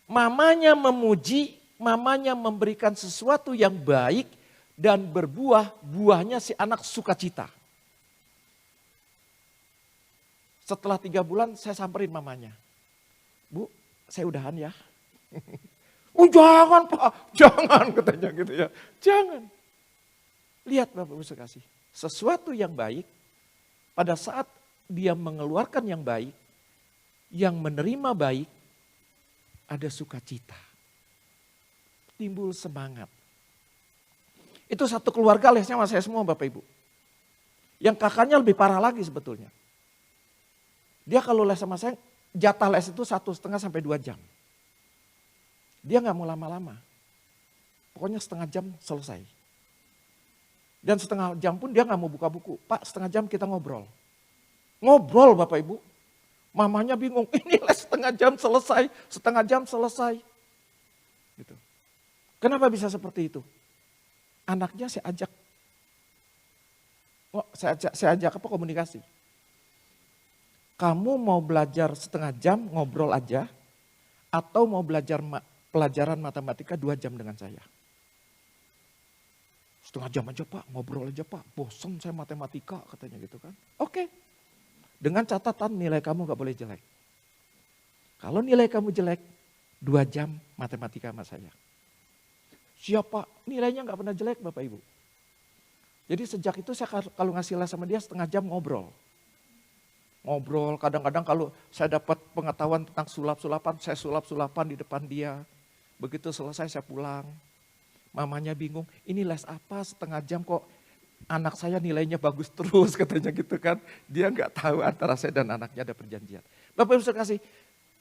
Mamanya memuji, mamanya memberikan sesuatu yang baik dan berbuah, buahnya si anak sukacita. Setelah 3 bulan saya samperin mamanya. Bu, saya udahan ya. Oh jangan Pak, jangan katanya gitu ya. Jangan. Lihat Bapak Ibu sekasih, sesuatu yang baik pada saat dia mengeluarkan yang baik, yang menerima baik, ada sukacita. Timbul semangat. Itu satu keluarga lesnya sama saya semua Bapak Ibu. Yang kakaknya lebih parah lagi sebetulnya. Dia kalau les sama saya, jatah les itu 1,5 sampai 2 jam. Dia gak mau lama-lama. Pokoknya setengah jam selesai. Dan setengah jam pun dia gak mau buka buku. Pak, setengah jam kita ngobrol. Ngobrol Bapak Ibu. Mamanya bingung, ini les setengah jam selesai. Gitu. Kenapa bisa seperti itu? Anaknya saya ajak apa komunikasi. Kamu mau belajar setengah jam ngobrol aja, atau mau belajar pelajaran matematika 2 jam dengan saya? Setengah jam aja Pak, ngobrol aja Pak, bosan saya matematika katanya gitu kan. Oke, dengan catatan nilai kamu gak boleh jelek. Kalau nilai kamu jelek, 2 jam matematika sama saya. Siapa? Nilainya gak pernah jelek Bapak Ibu. Jadi sejak itu saya kalau ngasih les sama dia setengah jam ngobrol. Ngobrol, kadang-kadang kalau saya dapat pengetahuan tentang sulap-sulapan, saya sulap-sulapan di depan dia. Begitu selesai saya pulang. Mamanya bingung, ini les apa setengah jam kok anak saya nilainya bagus terus katanya gitu kan. Dia nggak tahu antara saya dan anaknya ada perjanjian. Bapak Ibu sekasih,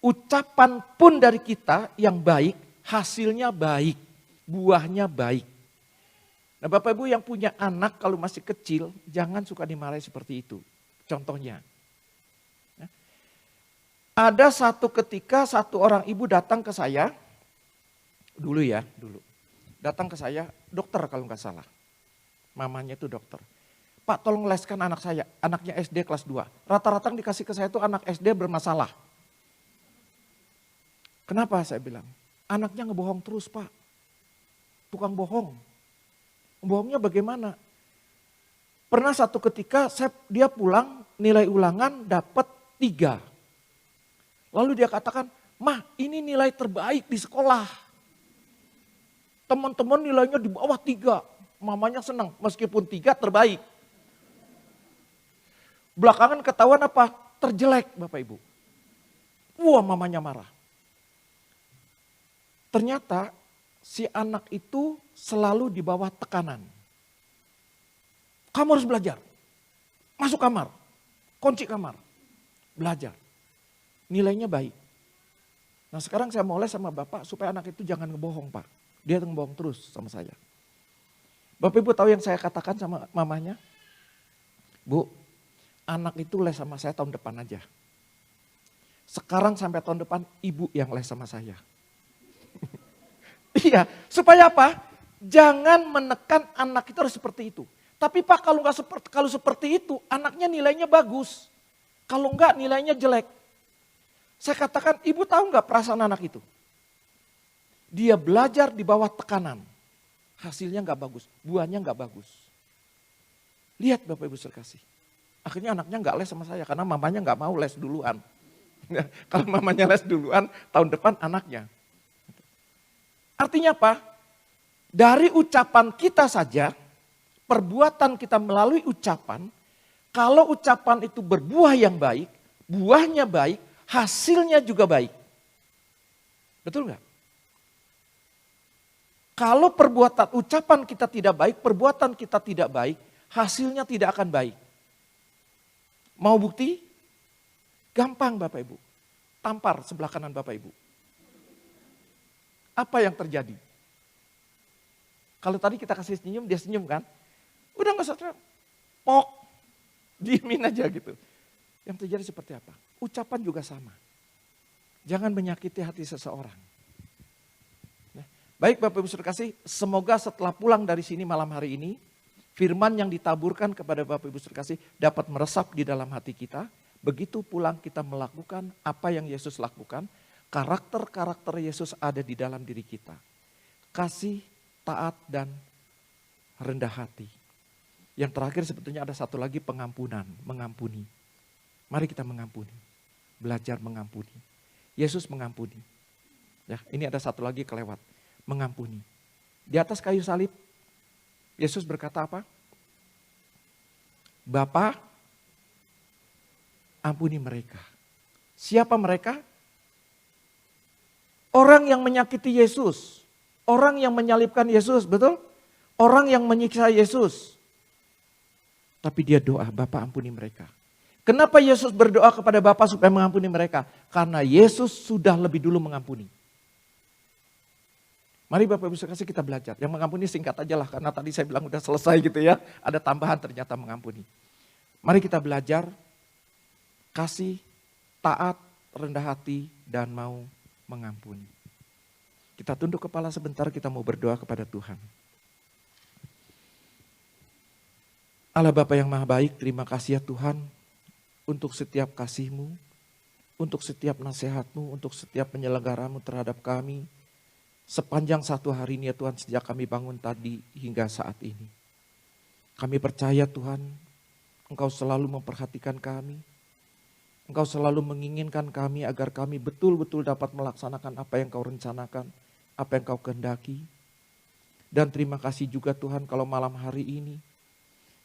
ucapan pun dari kita yang baik, hasilnya baik, buahnya baik. Nah Bapak Ibu yang punya anak kalau masih kecil, jangan suka dimarahi seperti itu. Contohnya, ada satu ketika satu orang ibu datang ke saya, dulu. Datang ke saya, dokter kalau nggak salah. Mamanya itu dokter. Pak tolong leskan anak saya, anaknya SD kelas 2. Rata-rata yang dikasih ke saya itu anak SD bermasalah. Kenapa saya bilang? Anaknya ngebohong terus Pak. Tukang bohong. Bohongnya bagaimana? Pernah satu ketika dia pulang nilai ulangan dapat 3. Lalu dia katakan, "Mah, ini nilai terbaik di sekolah. Teman-teman nilainya di bawah 3. Mamanya senang, meskipun 3 terbaik. Belakangan ketahuan apa? Terjelek Bapak Ibu. Wah, mamanya marah. Ternyata si anak itu selalu di bawah tekanan. Kamu harus belajar. Masuk kamar. Kunci kamar. Belajar. Nilainya baik. Nah sekarang saya mau les sama Bapak supaya anak itu jangan ngebohong Pak. Dia ngebohong terus sama saya. Bapak Ibu tahu yang saya katakan sama mamanya? Bu, anak itu les sama saya tahun depan aja. Sekarang sampai tahun depan ibu yang les sama saya. Iya, supaya apa? Jangan menekan anak itu harus seperti itu. Tapi Pak kalau seperti itu anaknya nilainya bagus. Kalau enggak nilainya jelek. Saya katakan ibu tahu enggak perasaan anak itu? Dia belajar di bawah tekanan. Hasilnya enggak bagus, buahnya enggak bagus. Lihat Bapak Ibu sekasih. Akhirnya anaknya enggak les sama saya karena mamanya enggak mau les duluan. Kalau mamanya les duluan tahun depan anaknya. Artinya apa? Dari ucapan kita saja, perbuatan kita melalui ucapan, kalau ucapan itu berbuah yang baik, buahnya baik, hasilnya juga baik. Betul nggak? Kalau perbuatan ucapan kita tidak baik, perbuatan kita tidak baik, hasilnya tidak akan baik. Mau bukti? Gampang Bapak Ibu. Tampar sebelah kanan Bapak Ibu. Apa yang terjadi? Kalau tadi kita kasih senyum, dia senyum kan? Udah gak usah teriak. Pok. Diemin aja gitu. Yang terjadi seperti apa? Ucapan juga sama. Jangan menyakiti hati seseorang. Baik Bapak Ibu saudara kasih, semoga setelah pulang dari sini malam hari ini, firman yang ditaburkan kepada Bapak Ibu saudara kasih dapat meresap di dalam hati kita. Begitu pulang kita melakukan apa yang Yesus lakukan, karakter-karakter Yesus ada di dalam diri kita. Kasih, taat, dan rendah hati. Yang terakhir sebetulnya ada satu lagi pengampunan, mengampuni. Mari kita mengampuni, belajar mengampuni. Yesus mengampuni. Ya, ini ada satu lagi kelewat, mengampuni. Di atas kayu salib, Yesus berkata apa? Bapa, ampuni mereka. Siapa mereka? Orang yang menyakiti Yesus. Orang yang menyalibkan Yesus, betul? Orang yang menyiksa Yesus. Tapi dia doa, Bapa ampuni mereka. Kenapa Yesus berdoa kepada Bapa supaya mengampuni mereka? Karena Yesus sudah lebih dulu mengampuni. Mari Bapak Ibu sekalian kita belajar. Yang mengampuni singkat aja lah, karena tadi saya bilang udah selesai gitu ya. Ada tambahan ternyata mengampuni. Mari kita belajar kasih, taat, rendah hati, dan mau mengampuni. Kita tunduk kepala sebentar, kita mau berdoa kepada Tuhan. Allah Bapa yang Maha Baik, terima kasih ya Tuhan untuk setiap kasih-Mu, untuk setiap nasihat-Mu, untuk setiap penyelenggaramu terhadap kami. Sepanjang satu hari ini ya Tuhan, sejak kami bangun tadi hingga saat ini. Kami percaya Tuhan, Engkau selalu memperhatikan kami. Engkau selalu menginginkan kami agar kami betul-betul dapat melaksanakan apa yang Kau rencanakan, apa yang Kau kehendaki. Dan terima kasih juga Tuhan kalau malam hari ini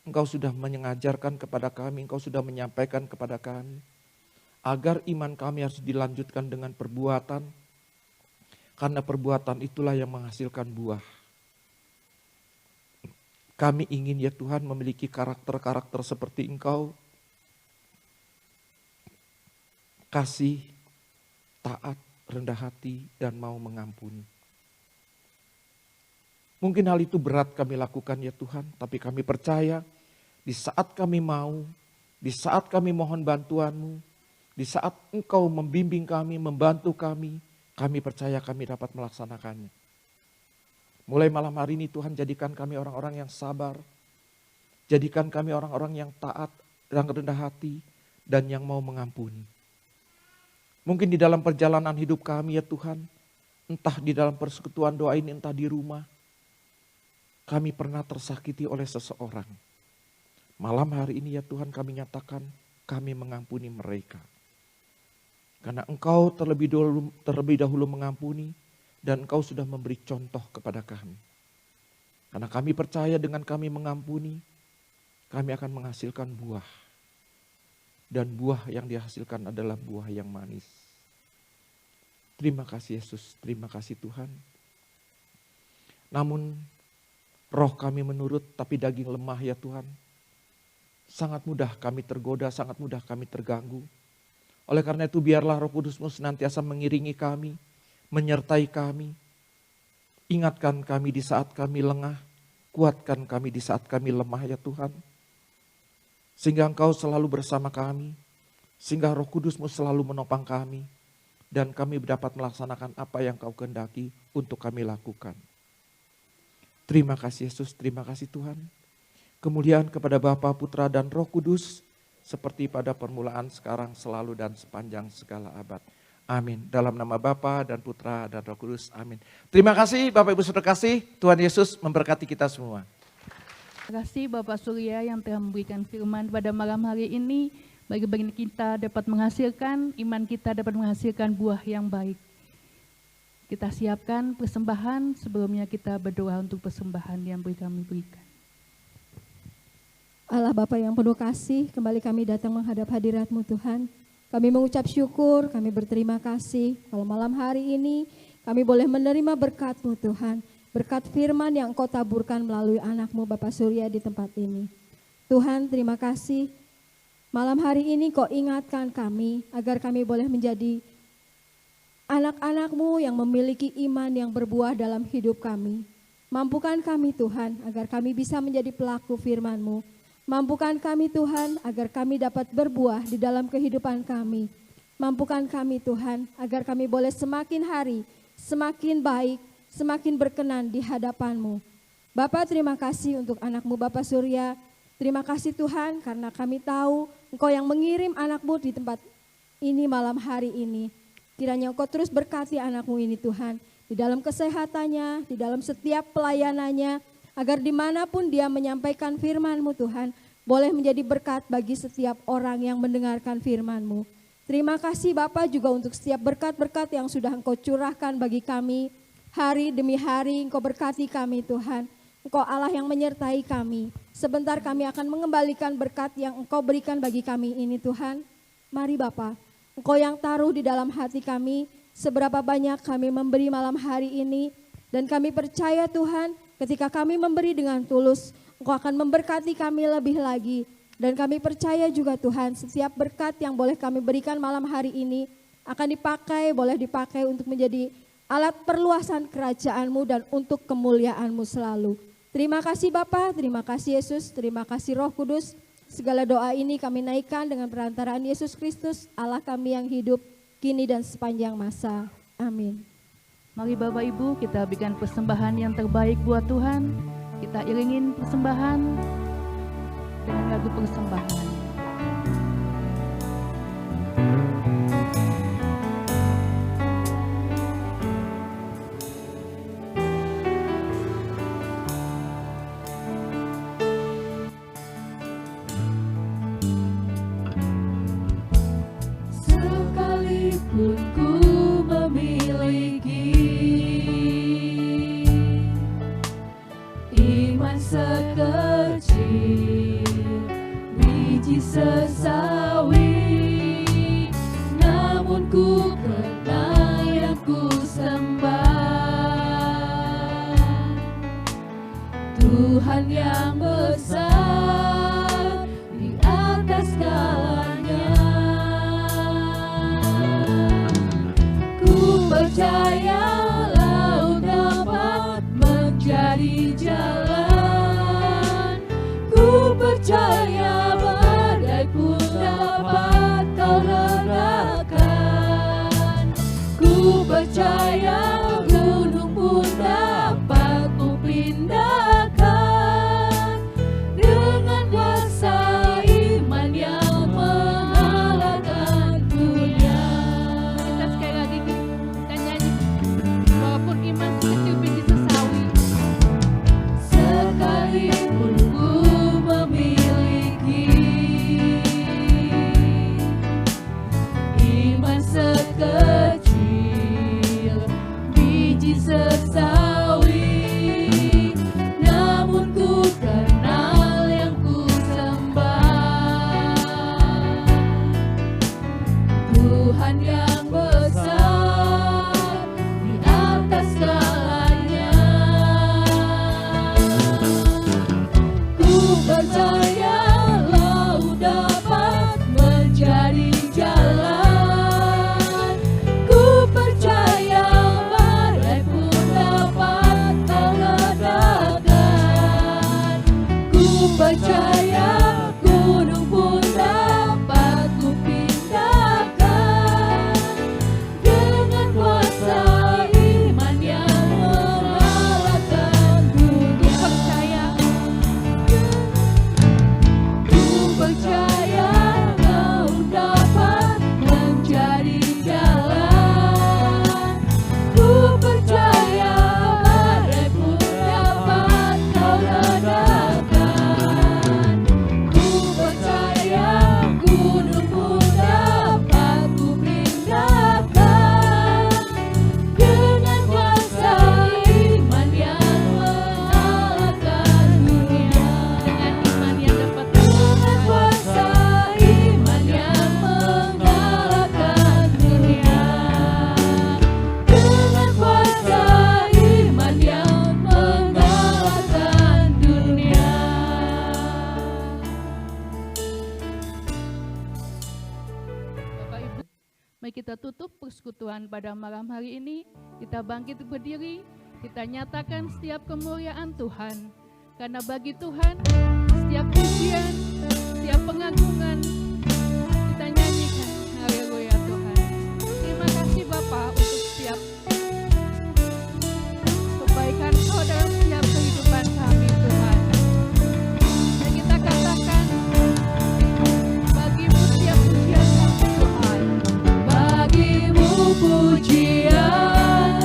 Engkau sudah mengajarkan kepada kami, Engkau sudah menyampaikan kepada kami. Agar iman kami harus dilanjutkan dengan perbuatan. Karena perbuatan itulah yang menghasilkan buah. Kami ingin ya Tuhan memiliki karakter-karakter seperti Engkau. Kasih, taat, rendah hati, dan mau mengampuni. Mungkin hal itu berat kami lakukan ya Tuhan, tapi kami percaya di saat kami mau, di saat kami mohon bantuan-Mu, di saat Engkau membimbing kami, membantu kami percaya kami dapat melaksanakannya. Mulai malam hari ini Tuhan jadikan kami orang-orang yang sabar, jadikan kami orang-orang yang taat, yang rendah hati, dan yang mau mengampuni. Mungkin di dalam perjalanan hidup kami ya Tuhan, entah di dalam persekutuan doa ini, entah di rumah, kami pernah tersakiti oleh seseorang. Malam hari ini ya Tuhan kami nyatakan, kami mengampuni mereka. Karena Engkau terlebih dahulu mengampuni, dan Engkau sudah memberi contoh kepada kami. Karena kami percaya dengan kami mengampuni, kami akan menghasilkan buah. dan buah yang dihasilkan adalah buah yang manis. Terima kasih Yesus, terima kasih Tuhan. Namun roh kami menurut tapi daging lemah ya Tuhan. Sangat mudah kami tergoda, sangat mudah kami terganggu. Oleh karena itu biarlah Roh Kudus-Mu senantiasa mengiringi kami, menyertai kami. Ingatkan kami di saat kami lengah, kuatkan kami di saat kami lemah ya Tuhan. Sehingga Engkau selalu bersama kami, sehingga Roh Kudus-Mu selalu menopang kami. Dan kami dapat melaksanakan apa yang Kau kehendaki untuk kami lakukan. Terima kasih Yesus, terima kasih Tuhan. Kemuliaan kepada Bapa, Putra, dan Roh Kudus, seperti pada permulaan, sekarang, selalu, dan sepanjang segala abad. Amin. Dalam nama Bapa dan Putra dan Roh Kudus. Amin. Terima kasih Bapak Ibu Saudara kasih. Tuhan Yesus memberkati kita semua. Terima kasih Bapak Surya yang telah memberikan firman pada malam hari ini. Bagi kita dapat menghasilkan, iman kita dapat menghasilkan buah yang baik. Kita siapkan persembahan, sebelumnya kita berdoa untuk persembahan yang kami berikan. Allah Bapa yang penuh kasih, kembali kami datang menghadap hadirat-Mu Tuhan. Kami mengucap syukur, kami berterima kasih kalau malam hari ini kami boleh menerima berkat-Mu Tuhan. Berkat firman yang Engkau taburkan melalui anak-Mu Bapak Surya di tempat ini. Tuhan terima kasih, malam hari ini Kau ingatkan kami agar kami boleh menjadi anak-anak-Mu yang memiliki iman yang berbuah dalam hidup kami. Mampukan kami Tuhan agar kami bisa menjadi pelaku firman-Mu. Mampukan kami Tuhan agar kami dapat berbuah di dalam kehidupan kami. Mampukan kami Tuhan agar kami boleh semakin hari, semakin baik, semakin berkenan di hadapan-Mu. Bapa terima kasih untuk anak-Mu Bapak Surya. Terima kasih Tuhan karena kami tahu Engkau yang mengirim anak-Mu di tempat ini malam hari ini. Kiranya Engkau terus berkati anak-Mu ini Tuhan. Di dalam kesehatannya, di dalam setiap pelayanannya. Agar dimanapun dia menyampaikan firman-Mu Tuhan, boleh menjadi berkat bagi setiap orang yang mendengarkan firman-Mu. Terima kasih Bapa juga untuk setiap berkat-berkat yang sudah Engkau curahkan bagi kami. Hari demi hari Engkau berkati kami Tuhan. Engkau Allah yang menyertai kami. Sebentar kami akan mengembalikan berkat yang Engkau berikan bagi kami ini Tuhan. Mari Bapa, Engkau yang taruh di dalam hati kami, seberapa banyak kami memberi malam hari ini. Dan kami percaya Tuhan, ketika kami memberi dengan tulus, Engkau akan memberkati kami lebih lagi. Dan kami percaya juga Tuhan, setiap berkat yang boleh kami berikan malam hari ini akan dipakai, boleh dipakai untuk menjadi alat perluasan kerajaan-Mu dan untuk kemuliaan-Mu selalu. Terima kasih Bapa, terima kasih Yesus, terima kasih Roh Kudus. Segala doa ini kami naikkan dengan perantaraan Yesus Kristus, Allah kami yang hidup, kini dan sepanjang masa. Amin. Mari Bapak Ibu kita berikan persembahan yang terbaik buat Tuhan. Kita iringin persembahan dengan lagu persembahan. Sekalipun ku memiliki iman sekecil biji sesawi, namun ku kenal yang ku sembah, Tuhan yang besar di atas segalanya. Ku percaya laut dapat menjadi jalan, ku percaya badai pun dapat kau redakan, ku percaya gunung pun dapat ku pindahkan dengan kuasa iman yang mengalahkan dunia. Kita sekali lagi kita nyanyi, walaupun iman sekecil biji sesawi. Sekalipun ku memiliki iman sekecil biji sesawi, namun ku kenal yang ku sembah, percaya gunung pun dapat ku pindahkan dengan kuasa iman yang mengalahkan dunia. Ku percaya kau dapat menjadi jalan. Ku percaya badai pun dapat kau redakan. Ku percaya gunung pun dapat ku pindahkan dengan kuasa iman yang mengalahkan dunia. Dengan iman yang dapat dengan kuasa iman yang mengalahkan dunia. Dengan kuasa iman yang mengalahkan dunia. Bapak Ibu, mari kita tutup persekutuan pada malam hari ini. Kita bangkit berdiri, kita nyatakan setiap kemuliaan Tuhan. Karena bagi Tuhan, setiap pujian, setiap pengagungan, kita nyanyikan. Haleluya Tuhan. Terima kasih Bapa untuk setiap kebaikan Kau dalam setiap kehidupan kami Tuhan. Dan kita katakan, bagimu setiap pujian kami Tuhan. Bagimu pujian,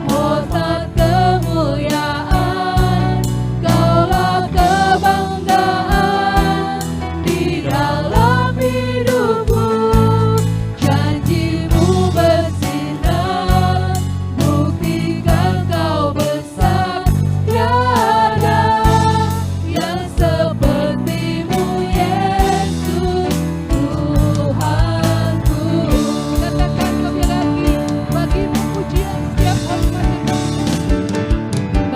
hormat kemuliaan, Kaulah kebanggaan di dalam hidupku. Janjimu bersinar, buktikan Kau besar. Tiada yang sepertimu Yesus Tuhanku. Katakan kami lagi, bagimu pujian setiap hormat dan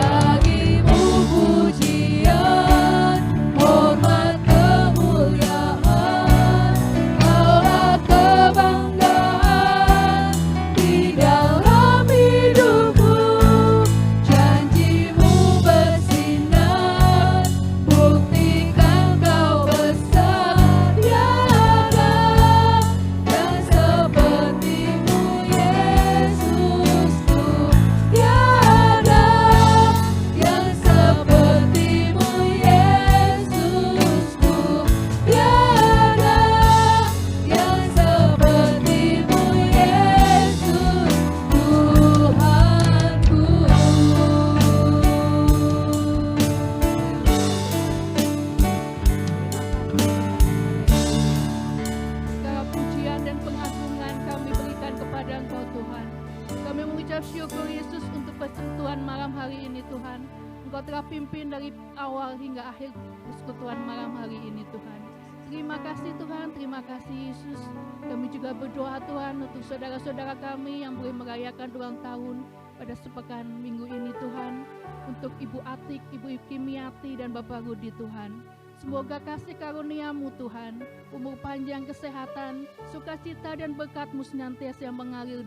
Bagimu pujian, hormat kemuliaan, Kaulah kebanggaan di dalam hidupku. Janjimu bersinar, buktikan Kau besar. Tiada yang sepertimu Yesusku. Tiada yang sepertimu Yesusku. Tiada yang sepertimu Yesus Tuhanku. segala pujian dan pengagungan kami berikan kepada Engkau Tuhan. Kami mengucap syukur Yesus untuk persekutuan malam hari ini Tuhan. Engkau telah pimpin dari awal hingga akhir persekutuan malam hari ini Tuhan. Terima kasih Tuhan, terima kasih Yesus. Kami juga berdoa Tuhan untuk saudara-saudara kami yang boleh merayakan ulang tahun pada sepekan minggu ini Tuhan. Untuk Ibu Atik, Ibu Kimiati dan Bapak Rudi Tuhan. Semoga kasih karunia-Mu Tuhan, umur panjang, kesehatan, sukacita dan berkat-Mu senantiasa yang mengalir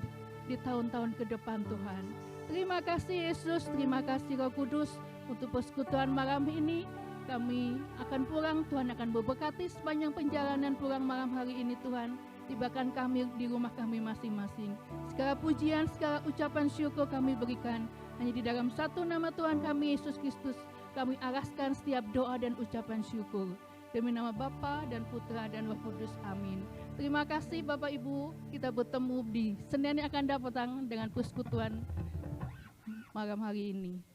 di tahun-tahun ke depan Tuhan. Terima kasih Yesus, terima kasih Roh Kudus untuk persekutuan malam ini. Kami akan pulang, Tuhan akan memberkati sepanjang perjalanan pulang malam hari ini Tuhan. Tibakan kami di rumah kami masing-masing. Segala pujian, segala ucapan syukur kami berikan hanya di dalam satu nama Tuhan kami Yesus Kristus. Kami araskan setiap doa dan ucapan syukur. Demi nama Bapa dan Putra dan Roh Kudus. Amin. Terima kasih Bapak Ibu. Kita bertemu di Senin yang akan datang dengan persekutuan malam hari ini.